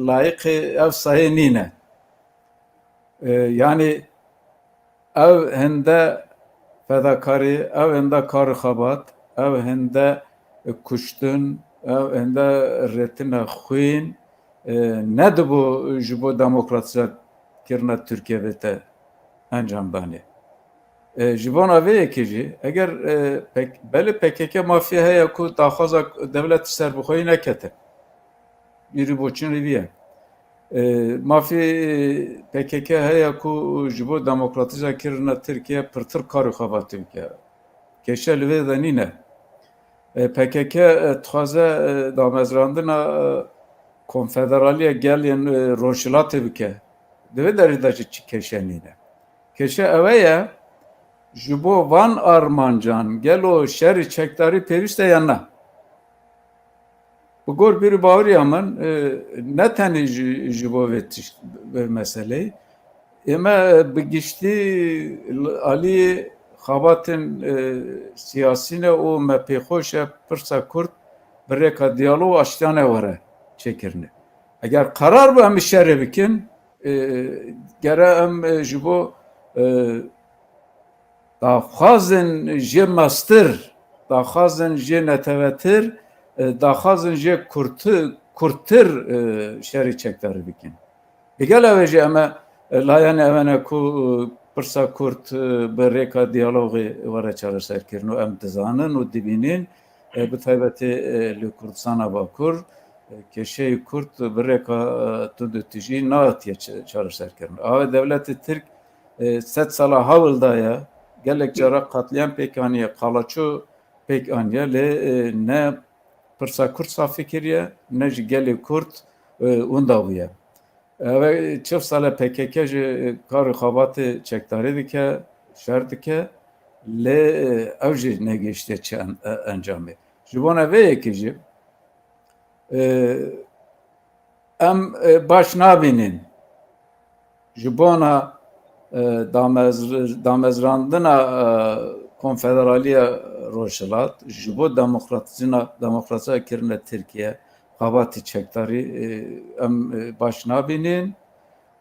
layıqê ev sayê nîne yani ev hinde fedakarî ev hinde karı xebat ev hinde kuştin ev hinde rêtina xwîn nedibû ji bo demokratîze kirina Tirkiye bête encam danê ji bona vê yekê jî eger belê PKK mafya heye ku daxwaza devletî serbixweyî nekete bîrî boçîn rêviye mafya PKK heye ku ji bo demokratîza kirina Tirkiye pirtir karû xebatî bike keşe li vê de nîne PKK dixwaze damezrandina konfederaliya gelên rojhilatê bike di vê derê de jî çi keşe nîne keşe ew ye ji bo van armancan gelo şerî çekdarî pêwîst e yan na bi gor bîrî baweriya min ne tenê ji bo vê meseleyê ême bi giştî aliyê xebatên siyasî ne û me pêxweş e pirsa Kurd bi rêka diyalog û aştiyanê were çêkirine eger qarar bû em şerê bikin gere em ji bo daxwazin jê mestir daxwazin jê netevetir daxwazin jê kurttir şerî çekdarî bikin gel ew jî em layanê ew ne ku pirsa Kurd bi rêka diyalogê were çareserkirin û em dizanin û dibînin bi taybetî li Kurdistana Bakur keşeyê Kurd bi rêka tund tijî nahatiye çareserkirin avê devletê Tirk sed sala hewil daye gelek cara qatliam pêk aniye qalaço pêk aniye lê ne pirsa Kurd safî kiriye ne ji gelê Kurd wenda bûye ev çift sala PKK ji karê xebatê çekdarî dike şer dike lê ew jî negeştiye çi encamê ji bona vê yekê jî em baş nabînin ji bona damezrandina konfederaliya rojhilat ji bo demokratîza kirina Tirkiye xebatî çekdarî em baş nabînin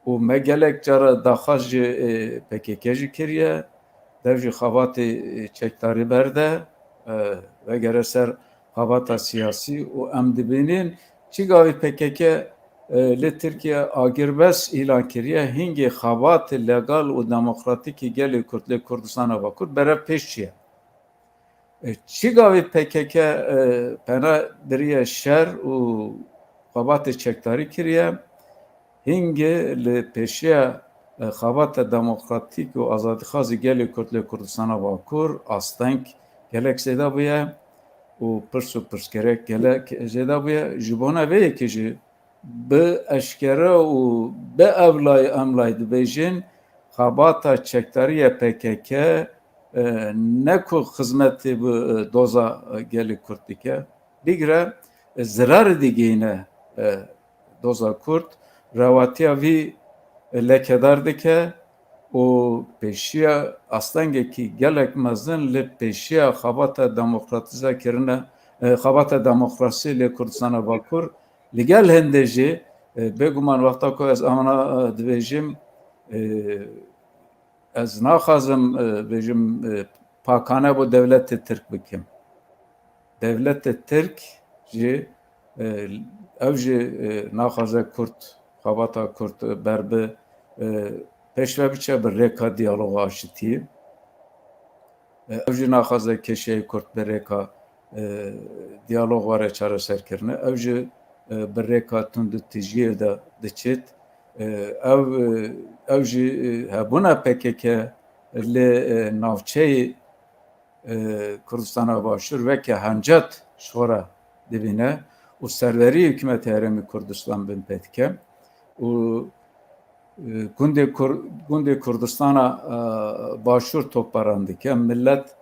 û me gelek cara daxwaz ji PKK jî kiriye dev jî xebatê çekdarî berde vegere ser xebata siyasî û em dibînin çi gavî PKK li Tirkiye agirbes îlan kiriye hingê xebatê legal û demokratîkê gelê Kurd lê Kurdistana Bakur berev pêş çiye çi gavî PKK pena biriye şer û xabatê çekdarî kiriye hingê li pêşiya xabata demokratîk û azadîxwazî gelê Kurd lê Kurdistana Bakur asteng gelek zêde bûye û pirs û pirsgerek gelek zêde bûye ji bona vê yekê jî bi eşkere û bi emlayê dibêjin xabata çekdariya PKK ne ku xizmetê bi doza gelê Kurd dike bigire zirarê digihîne doza Kurd rewatiya wî lekedar dike û pêşiya astengekî gelek mezin li pêşiya xabata demokratîzekirine xabata demokrasî lê Kurdistana Bakur li gel hindê jî bêguman wexta ku ez amana dibêjim ez naxwazim bêjim pakane bu devletê Tirk bikim. Devletê Tirk jî ev jî naxwaze Kurd xabata Kurd berbi pêşve biçe bi rêka diyaloga aşitî. Ev jî naxwaze keşeyê Kurd bi rêka diyalog were çareserkirine. Ev jî bi rêka tund û tijiyê de diçît. Ev jî hebûna PKK li navçeyê Kurdistana Başûr weke hencet şora dibîne û serverî hikûmetê Herêmê Kurdistan bin pê dike û gundê Kurdistana Başûr topbaran dike millet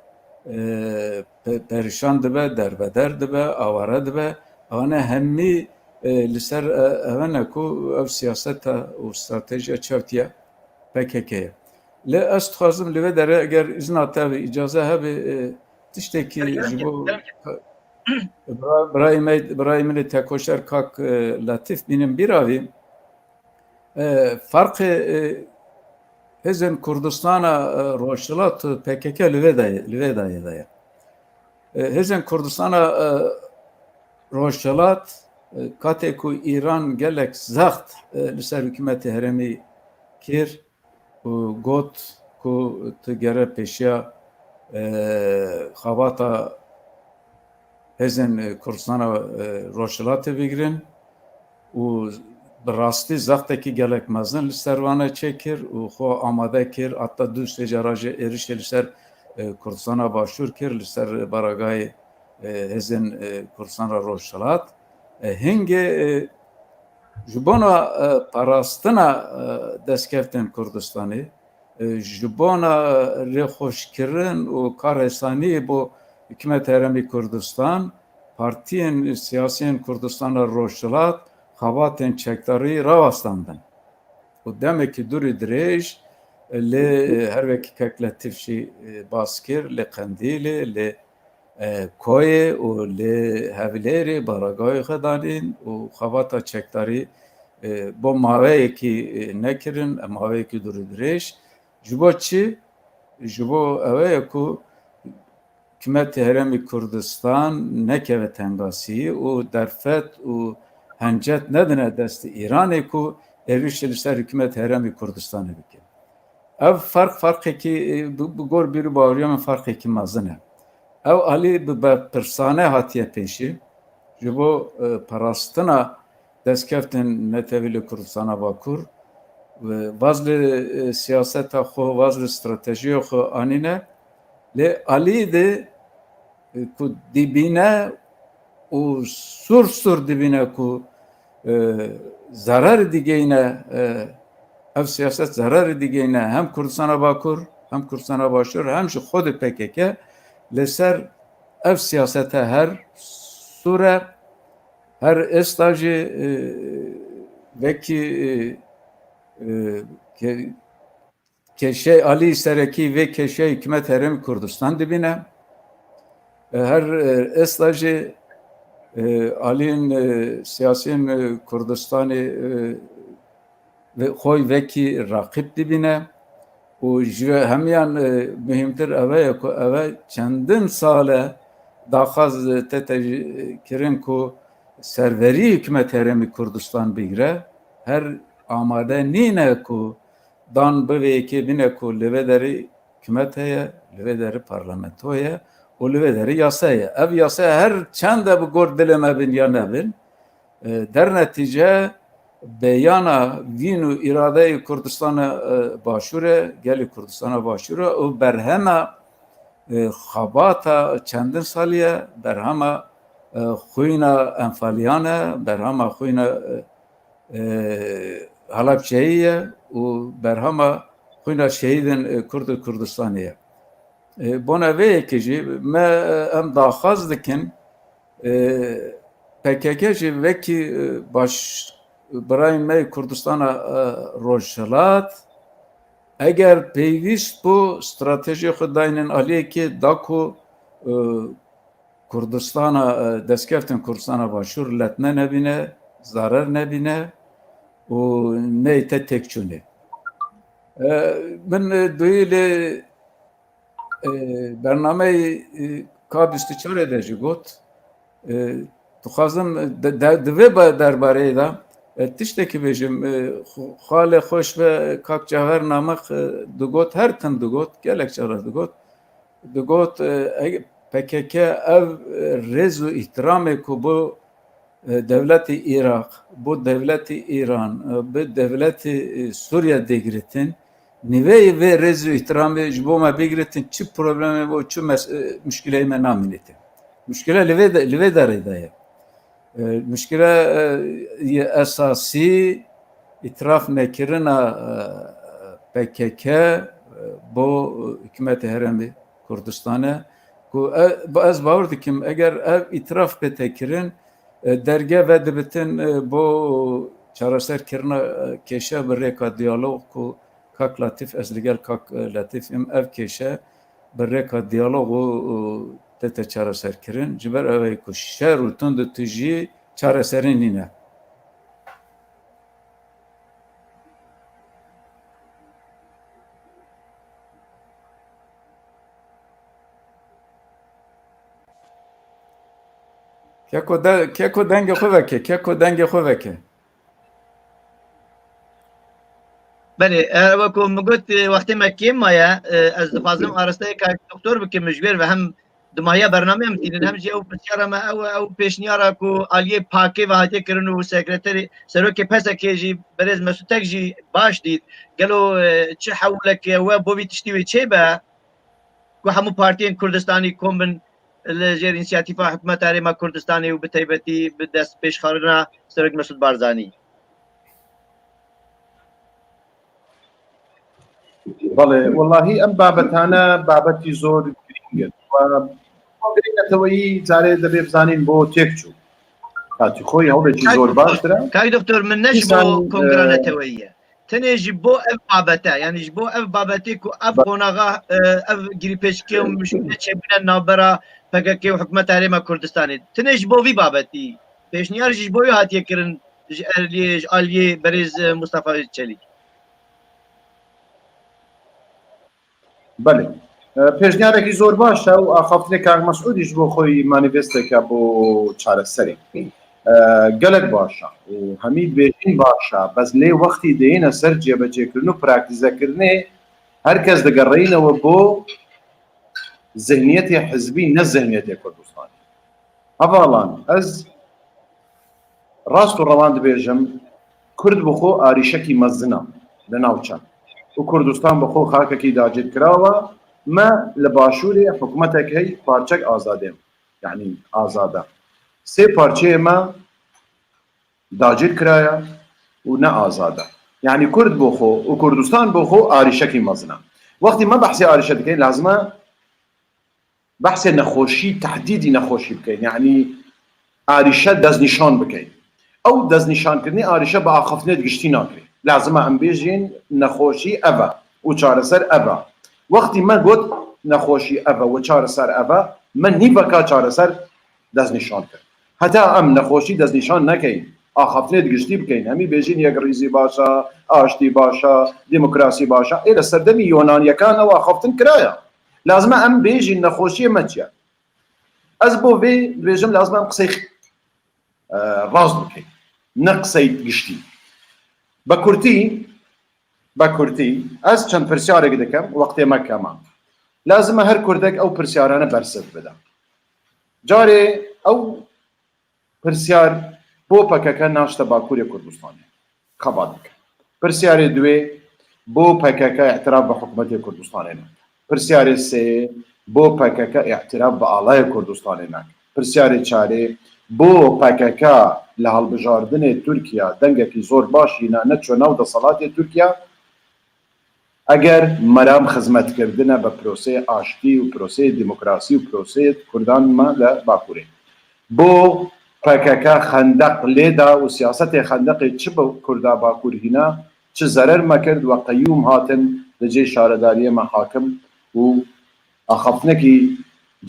perişan dibe, derbeder dibe, aware dibe. Ane hemî li ser ev ne ku ev siyaseta û stratejiya çewtiye PKK'ye. Lê ez dixwazim li vê derê eger izna te ve îcaze hebe tiştekî ji bo birayê min ê tekoşer kak Latif bînim bîravî farqê hêzên Kurdistana Rojhilat PKK li vê dayê de ye. Hêzên Kurdistana Rojhilat katê ku İran gelek zext li ser hikûmetê Herêmê kir û got ku tu gere pêşiya xabata hêzên Kurdistana Rojhilatê bigirin û bi rastî zextekî gelek mezin li ser wan çêkir û xwe amade kir heta du sêcara jî êrişê li ser Kurdistana Başûr kir li ser baragayê hêzên Kurdistana Rojhilat. Hingê ji bona parastina destkeftên Kurdistanê ji bona rêxweşkirin û karhêsaniyê bo hikûmetê Herêmê Kurdistan partiyên siyasiyên Kurdistana Rojhilat xabatên çekdarî rawastandin û demekî durî dirêj lê her wekî kekletif jî bas kir lê Qendîlê lê Koyê û lê Hewlêrê baragayê xwe danîn û xebata çekdarî bo maveyekî nekirin maveyekî durî dirêj ji bo çi ji bo ew ye ku hikûmetê Herêmê Kurdistan nekeve tengasî û derfet û hencet nedine destê Îranê ku êrişê li ser hikûmetê Herêmê Kurdistanê bike. Ev farqekî bi gor bîrî baweriya min farqekî mezin e. Ew alî bi berpirsane hatiye pêşî ji bo parastina destkeftên netewî li Kurdistana Bakur vaz li siyaseta xwe vaz li stratejiya xwe anîne lê alî de ku dibîne û sur dibîne ku zararê digeyîne ev siyaset zararê digeyîne hem Kurdistana Bakur hem Kurdistana Başûr hem ji xwe de PKK li ser ev siyasete her sûre her êsta jî vekî keşey alî serekî vê keşey hikûmet Herêmê Kurdistan dibîne her êsta jî alîn siyasiyên Kurdistanê xwe vekî raqîb dibîne û ji hemiyan mühimtir ev ye ku ev çendin sale daxwaz tete kirin ku serverî hikûmet Herêmê Kurdistan bigire her amade nîne ku dan bivêyekê bine ku li vê derê hikûmet heye li vê derê parlamento ye û li vê derê yasa ye. Ev yasa her çend de bi gor dilê me bin ya nebin در نتیجه بیانا وین و اراده کردستان باشوره گلی کردستان باشوره و برهمه خباتا چندین سالیه برهمه خوینا انفالیانه برهمه خوینا حلبچهیه و برهمه خوینا شهیدن کرد کردستانیه بونه که جی ما ام داخواز دکن PKK جی وکی باش برای می کردستان روشلات اگر پیوست بو استراتژی خود داینن علیه که داکو کردستان دستکفتن کردستان باشور لطمه نبینه ضرر نبینه و نیت تکچونه من دویل برنامه K24 edeci got tuxazim divê derbareyê de tiştekî bêjim xalê xweş ve kak Cewher Namek digot her tim digot gelek cara digot PKK ev rêz û îhtiramê ku bu devletê Iraq bu devletê İran bu devletê Sûriye dêgiritin nivê vê rêz û îhtiramê ji bo me bigiritin çi problemê bo çi müşkileyê me namînetin müşkile li vê derê de ye müşkile esasî îtiraf nekirina PKK bo hikûmetê Herêmê Kurdistanê ku ez bawer dikim eger ev îtiraf pê tê kirin derge ve dibitin bo çareserkirina kêşe bi rêka diyalog ku Kak Latif ez li gel Kak Latifim ev kêşe bi rêka diyalog û tê çareserkirin ji ber ew ku şer û tund tu jî çareserî nîne. Keko dengê xwe veke, keko dengê xwe veke. بله وەکو مگوت وەختێ me kêm maye ez dixwazim arasteyê doktor bikim ji wêr ve hem dimaya bername em dînin hem jî ew pirsiyara me ew pêşniyara ku aliyê pakê ve hatiye kirin û sekreterê serokê pesekê jî berêz Mesûtek jî baş dît gelo çi hewlekê we bo vî tiştî wê çêbe ku hemû partiyên Kurdistanî kom bin li jêr înisiyatîfa hikûmeta Herêma Kurdistanê û bi taybetî bi dest pêşxarina Serok Mesûd Barzanî. بەڵێ وەڵاهی ئەم بابەتانە بابەتی زۆر گرنگن گرنگەتەوەی جارێ دەبێ بزانین بۆ تێکچوو کاتی خۆی هەوڵێکی زۆر باشترە کاک دکتۆر من نەش بۆ کۆنگرانەتەوەییە تەنێ ji bo ev babete yani ji bo ev babetê ku ev qonağa ev girîpêçikê û müşkilê çêbûne navbera PKK û hikûmeta Herêma Kurdistanê tenê ji bo vî babetî pêşniyar ji bo wî hatiye kirin ji aliyê berêz Mustafa Çelîk. بەێ پێشنیارێکی زۆر باشە و ئاخافتنێک کاک مەسعودیش بۆ خۆی مانیڤێستێکە بۆ چارەسەری gelek başa û hemî bêjin başa bez lê wextî deyîne ser cêbecêkirin û praktîzekirinê herkes digereyînewe bo zihniyetê hizbî ne zihniyetê Kurdistanê. Hevalan ez rast û rewan dibêjim Kurd bi xwe arîşekî mezin e li navçe û Kurdistan bi xwe xakekî dacîl kirawe me li başûrê hikûmetek hey parçek azadê yanî azade sê parçeyê me dacîl kiraya û ne azade yanî Kurd bo xwe û Kurdistan bo xwe arîşekî mezin e. Wextî me behsê arîşe dikeyin lazim e behsê nexweşî tehdîdî nexweşî bikeyin yanî arîşe destnîşan bikeyin. Ew destnîşankirinê arîşe bi axaftinê giştî nakire. Lazim e em bêjin nexweşî ev e û çareser ev e. Wextî me got nexweşî ev e û çareser ev e me nîveka çareser destnîşan kir. Heta em nexweşî destnîşan nekeyin. Axaftinê giştî bikeyin. Hemî bêjin yekrîzî başa, aştî başa, demokrasî başa. Ê li serdemî Yûnaniyekan ew axaftin kiraya. Lazim e em bêjin nexweşiyê me çi ye. Ez bo vê dibêjim lazim em qisey rast bikeyin. Ne qisey giştî. بکورتی از چند پرسیارێک دەکەم وەختێ me kema. Lazim e her Kurdek ew pirsiyarane bersiv bide. Carê ew pirsiyar بۆ پەکەکە ناشتە باکووری کوردستانی خەبات بکە پرسیارێ دوێ بۆ پەکەکە اعتراف بە حکوومەتی کوردستانی ناکە پرسیارێ سێ بۆ پەکەکە اعتراف بە ئاڵای کوردستانی ناکە پرسیارێ چارێ بۆ پەکەکە لە هەڵبژاردنێ تورکیا دەنگێکی زۆر باشی نەچۆ ناو دەسەڵاتی تورکیا ئەگەر مەرام خزمەتکردنە بە پرۆسەی ئاشتی و پرۆسەی دیموکراسی و پرۆسەی کوردانمان لە باکوورێ بۆ پەکەکە خەندەق لێدا و سیاسەتێ خەندەقی چ بە کووردا باکوور هینا چ زەرەرمە کرد وە قەیوم هاتن لەجێ شارەداریەمە حاکم و ئاخەفتنێکی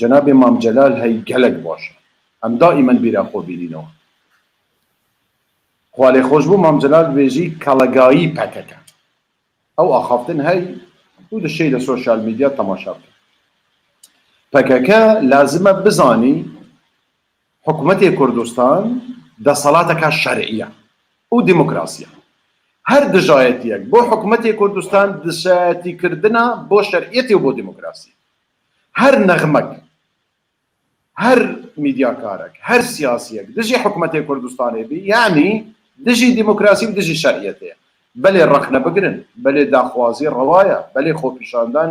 جەنابی مام جەلال هەی گەلک باشە ئەم دائیمەن بیرە خۆ بینینەوە خوا لێ خۆش بوو مام جەلال بێژی کەڵەگایی پەکەکە ئەو ئاخەفتن هەی و دشەی لە سۆشیال میدیا تەماشا بکە پەکەکە لازمە بزانی حکوومەتی کوردستان دەسەڵاتەکە شەرعیە و دیموکراسیە هەر دژایەتیەک بۆ حکوومەتی کوردستان دژایەتیکردنە بۆ شەرعیەتی و بۆ دیموکراسی هەر نەغمەک هەر میدیاکارێک هەر سیاسیەک دژی حکوومەتی کوردستانی بی یعنی دژی دیموکراسی و دژی شەرعیەتەیە بەلێ ڕەخنە بگرن بەلێ داخوازی ڕەوایە بەلێ خۆپیشاندان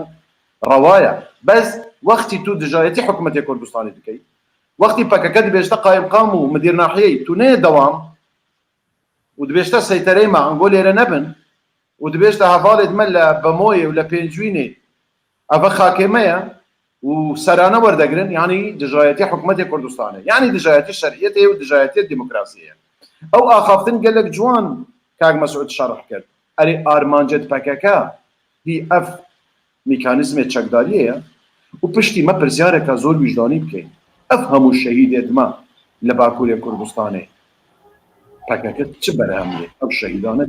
ڕەوایە بەس وەختی تو دژایەتی حکوومەتی کوردستانی دکەی وەختی پەکەکە دەبێشتە قایمقام و مدیر ناحیەی تو نەیە دەوام و دەبێشتە سەیتەرەی مەهەنگۆ لێرە نەبن و دەبێشتە هەڤاڵێت مە لە بەمۆیە و لە پێنجوینێ ئەڤە خاکێمەیە و سەرانە وەردەگرن یعنی دژایەتی حکوومەتی کوردستانە یعنی دژایەتی شەرعیەتەیە و دژایەتی دیموکراسیەیە ئەو ئاخافتن گەلک جوان کاک مەسعود شەرح کرد ئەرێ ئارمانجت پەکەکە هی ئەف میکانیزمێ چەکداریەیە و پشتی مە پرسیارێکە زۆر ویژدانی بکەین ئەف هەموو شەهیدێتمە لە باکووری کوردستانێ پەکەکە چ بەرهەمێ ئەو شەهیدانە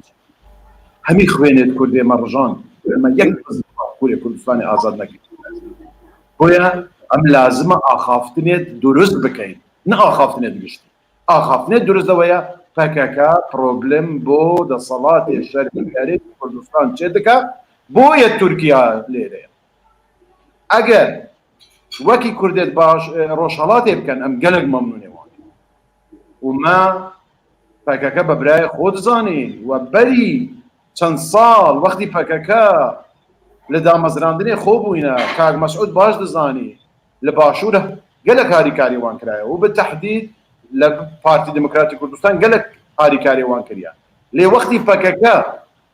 هەمی خوێنێت کوردێ مەڕژان ئەمە یەک باکووری کوردستانی ئازاد نەکرد بۆیە ئەم لازمە ئاخافتنێت دروست بکەین نە ئاخافتنێت گشتی ئاخافتنێت دروستەوەیە پەکەکە پرۆبلم بۆ دەسەڵاتی شەرعی کوردستان چێ دکە بۆیە تورکیا لێرەیە ئەگەر وەکی کوردێت باش ڕۆژهەڵاتێ بکەن ئەم گەلک مەمنونێوان وما پەکەکە بە برای خۆ دزانین و بەری چەند ساڵ وەختی پەکەکە لە دامەزراندنێ خۆ بووینە کاک مەسعود باش دزانی لە باشوورە گەلک هاریکاری وان کرایە و بەتەحدید لە پارتی دموکراتی کوردستان گەلک هاریکاری وان کردیان لێ وەختی پەکەکە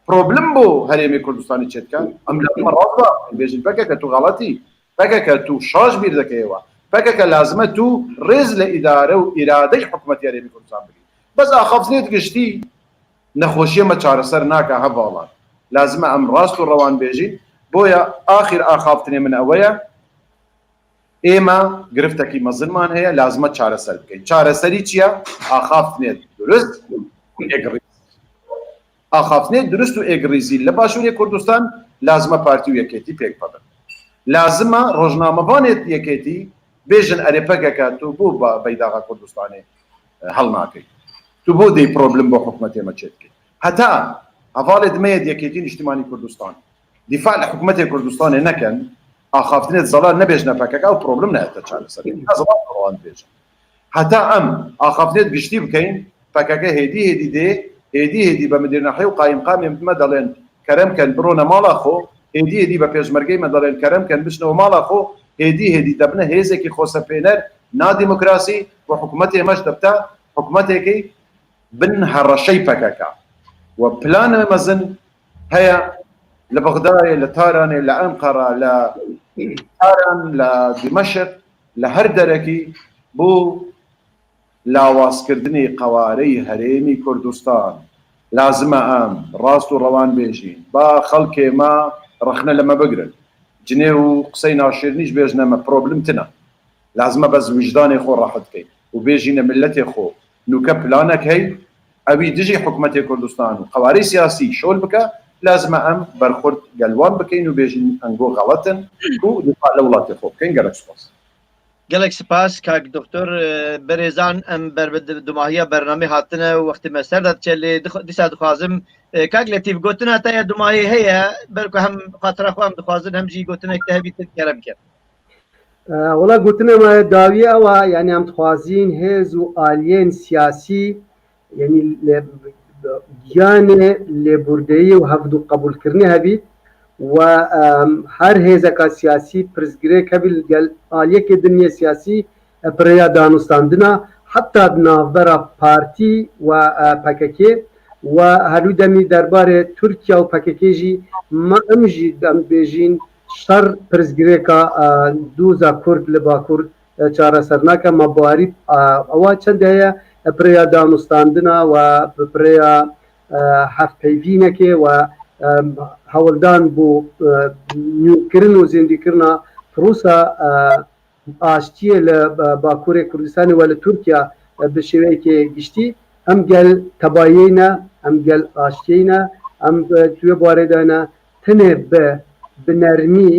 پرۆبلم بۆ هەرێمی کوردستانی چێتکە ئەم لەمە ڕاستە بێژین پەکەکە تو غەڵەتی پەکەکە تو شاش بیر دەکەیەوە پەکەکە لازمە تو ڕێز لە ئیدارە و ئیرادەی حکوومەتی هەرێمی کوردستان بگیت بەس ئاخەفتنێت گشتی نەخۆشیەمە چارەسەر ناکە هەڤاڵان لازمە ئەم ڕاست و ڕەوان بێژین بۆیە ئاخر ئاخافتنێ من ئەوەیە ئێمە گرفتەکی مەزنمان هەیە لازمە چارەسەر بکەین چارەسەری چییە؟ ئاخافتنێت دروست ئێگڕی ئاخافتنێت دروست و ئێگریزی لە باشووری کوردستان لازمە پارتی و یەکێتی پێک بەبن لازمە ڕۆژنامەوانێت یەکێتی بێژن ئەرێ پەکەکە تو بۆ بە بەیداغا کوردستانی هەڵ ناکەی تو بۆ دەی پرۆبلم بۆ حکوومەتی ئێمە چێتکەی هەتا هەڤاڵێ دمەیە یەکێتی نیشتیمانی کوردستان دیفاع لە حکوومەتی کوردستانی نەکەن ئاخافتنێت زەڵار نەبێژنە پەکەکە و پرۆبلم نایەتە چارەسەر زەڵار بێژن هەتا ئەم ئاخافتنێت گشتی بکەین پەکەکە هێدی دێ هێدی بە مدیر ناحیە و قایمقامی مە دەڵێن کەرەمکەن بڕۆنە ماڵا خۆ هێدی بە پێشمەرگەی مە دەڵێن کەرەمکەن بچنەوە ماڵا خۆ هێدی دەبنە هێزێکی خۆسەپێنەر نادیموکراسی و حکوومەتی ئێمەش دەبتە حکوومەتێکی بن هەڕەشەی پەکەکە و پلانە مەزن هەیە لە بەغدایە لە تارانێ لە ئەنقەرە لە تاران لە دیمەشق لە هەر دەرەکی بۆ لاوازکردنی قەوارەی هەرێمی کوردستان لازمە ئەم ڕاست و ڕەوان بێژین با خەڵکێمە ڕەخنە لەمە بگرن جنێ و قسەی ناشێرنیش بێژنەمە پرۆبلم تنە لازمە بەس وجدانی خۆ ڕاحت بکەین و بێژینە ملەتێ خۆ نوکە پلانێک هەی ئەوی دژی حکوومەتی کوردستان و قەوارەی سیاسی شۆل بکە لازمە ئەم بەرخورد گەلوان بکەین و بێژین ئەنگۆ غەڵەتن و دفاع لە وڵاتی خۆ بکەین گەلک سپاس gelek spas kak doktor berêzan em dumahiya bernamê hatine wextê me ser dat çelê dîsa dixwazim kak letîf gotin heta dumahî heye ber ku hem xatira xwe em dixwazin hem jî gotinek te hevî kerem ke وڵا گوتنەمە داوی ئەوە یعنی ئەم دخوازین هێز و ئالیێن سیاسی يعني يعني لبردي وهفدو قبول كرني هبي وهر هزكا سياسي برزجري كبل قال آلية الدنيا سياسي بريا دانستاندنا حتى نافبرا بارتي و باكاكي وهلو دمي دربار تركيا و باكاكيجي ما امجي دم بيجين شر برزجريكا دوزا كرد لباكور چارە سەرناکە مەبارید ئەوە چەند هەیە بریا دانوستاندنا و بریا هەفتپەیڤینەکێ و هەوڵدان بۆ نوێکردن و زیندیکردنا پرۆسە ئاشتیە لە باکوورێ کوردستانی و لە تورکیا بە شێوەیەکێ گشتی ئەم گەل تەبایەینە ئەم گەل ئاشتیەینە ئەم توێ بوارێدانە تنێ بە نەرمی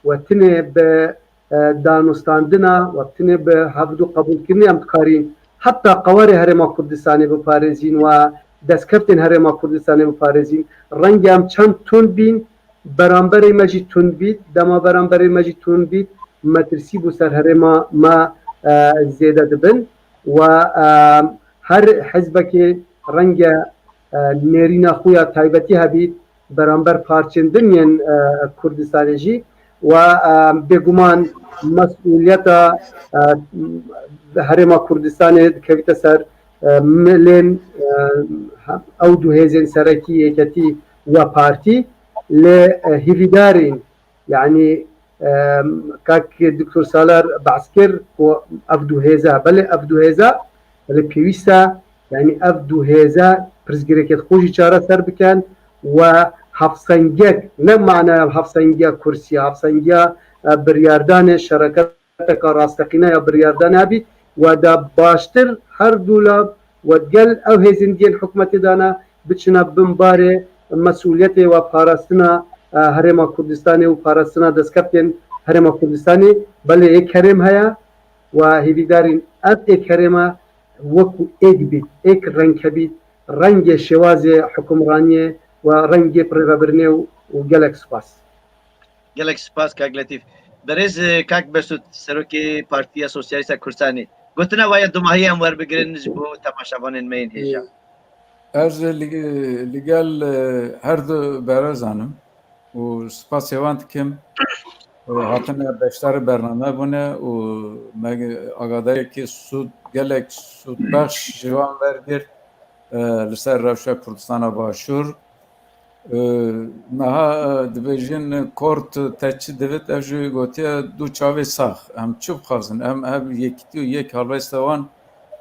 و تنێ بە دانوستاندنا و تنێ بە هەفتو قبولکردنی ئەم کارین حتا قەوەری هەرێما کوردستانی بپارێزین و دەستکەفتên هەرێما کوردستانی بپارێزین ڕەنگی ئەم چەند تون بین بەرامبەرێ مەجی تون بیت دەما بەرامبەرێ مەجی تون بیت مەترسی بۆ سەر هەرێما ما زێدە دەبن و هەر حیزبەکێ ڕەنگە نێرینە خۆیان تایبەتی هەبیت بەرامبەر پارچێندنیان کوردستانێژی و بێگومان مەسئولیەتە هەرێما کوردستانê dikevîte ser milên ew du hêzên serekî yêketî we partî lê hîvîdarên yanî kak Diktor Salar behs kir ku ev du hêze belê ev du hêze lê pêwîst e yanî ev du hêze pirsgirêkê xwe jî çareser bikin و hevsengek ne manaya hevsengiya kursiya hevsengiya biryardanê şereketeka rastexîne ya biryardan hebî و da baştir her dûla و gel ew hêzên diyên hikûmetê dane biçine bin barê mesuliyetê ve parastina herêma Kurdistanê û parastina destkeftên herêma Kurdistanê belê êk herêm heye و hêvîdarên ev êk herêma wekû êk bît êk reng hebît rengê şêwazê hikûmraniyê و rengê pirêvebirinê û gelek spas. Gelek spas Kak Letîf. Berêz Kak Mesûd Serokê Partiya Sosyalîst a Kurdistanê gotina waya dumahiyê em werbigirin ji bo temaşevanên me yên hêja. Ez li gel her du berezanim û spasê wan dikim hatine beşdarî bername bûne û me agadayekî sûd gelek sûdbex ji wan wergir li ser rewşa Kurdistana Başûr meha dibêjin kort te çi divit ev jî gotiye du çavê sax em çi bixwazin em ev yekîtî û yek helbesta wan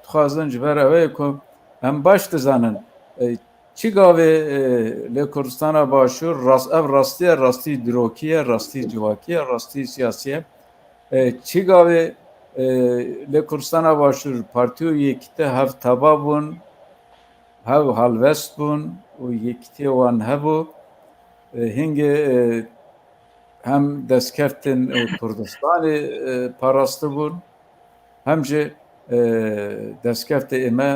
dixwazin ji ber evê ku em baş dizanin çi gavê lê Kurdistana Başûr ev rastiye rastî dîrokî ye rastî civakî ye rastî siyasî ye çi gavê lê Kurdistana Başûr partî û yekîtî hev teba bûn hev helbest bûn û yekîtiya wan hebû hingê hem destkeftên Kurdistanê parastî bûn hem jî destkeftê me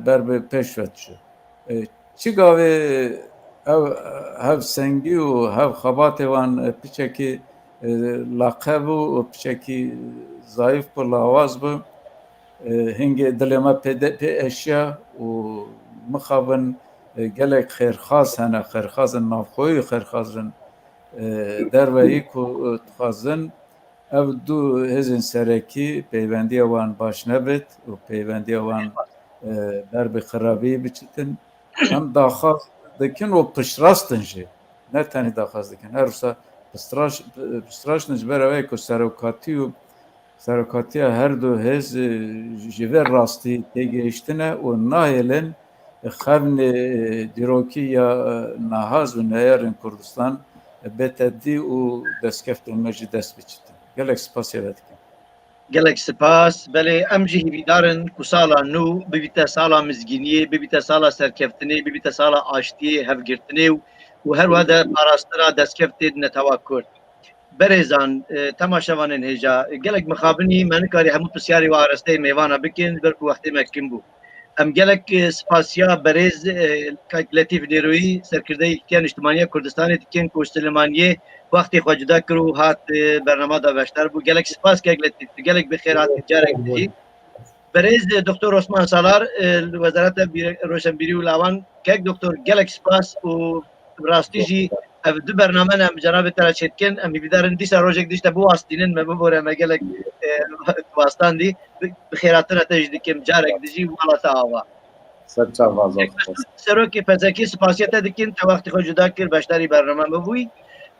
ber bi pêş vetçû çi gavê ev hev sengî û hev xebatê wan piçekî laqeb bû û piçekî zayıf bû lawaz bû hingê dilê me pê eşya û mixabin gelek xêrxaz hene xêrxazin navxweyî xêrxazin derveyî ku dixwazin ev du hêzên serekî peyvendiya wan baş nebit û peyvendiya wan ber bi xirabiyê biçitin em daxwaz dikin û piştrastin jî ne tenê daxwaz dikin her wisa piştraştin ji ber evê ku serokatî û serokatiya her du hêz ji vê rastî têgihiştine û nahêlin xevnê dîrokî ya nahaz û neyarên Kurdistan bêtedî û destkeftên me jî dest biçitin. Gelek spasiyê ve dikim. Gelek spas belê em jî hîvîdarin ku sala nû bibîte sala mizgîniyê bibîte sala serkeftinê bibîte sala aştiyê hevgirtinê û her wede parastira destkeftên netewa Kurd. Berêzan temaşevanên hêja gelek mixabinî me nikarî hemû pisyarî û arasteyê mêvana bikin ber ku wextê me kim bû. Em gelek spasiya berêz Kak Letîf Nêroyî serkirdeyê Yekîtiya Niştimaniya Kurdistanê dikin ku Silêmaniyê wextê xwe cuda kir û hat bernama da veşdar bû gelek spas Kak Letîf gelek bi xêr hatî carek dî برز دکتر عثمان سالار وزارت روشنبیری و لاوان که دکتر گلک سپاس و راستیجی دو برنامه نم جناب ترچتکن امی بیدارن دیسا روزک دیشتا بو واستینن ما ببوره ما گلک واستان دی بخیراتنا تجدی کم جارک دیجی والا تاوا سرچا وازا سروکی پزکی سپاسیت دکین تا وقتی خود جدا کر باشداری برنامه ببوی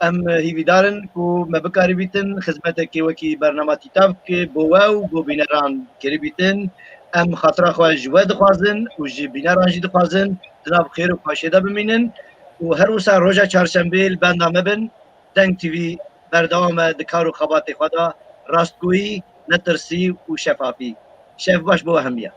ام هیویدارن کو مبکاری بیتن خدمت کی وکی برنامه کتاب که بواو بو بینران کری بیتن ام خاطر خو جواد خوازن و جی بینران جی خوازن جناب خیر و پاشیده بمینن و هر وسا روزا چهارشنبه برنامه بن دنگ تیوی بردوام دکار و خبات خدا راستگویی نترسی و شفافی شف باش بو اهمیت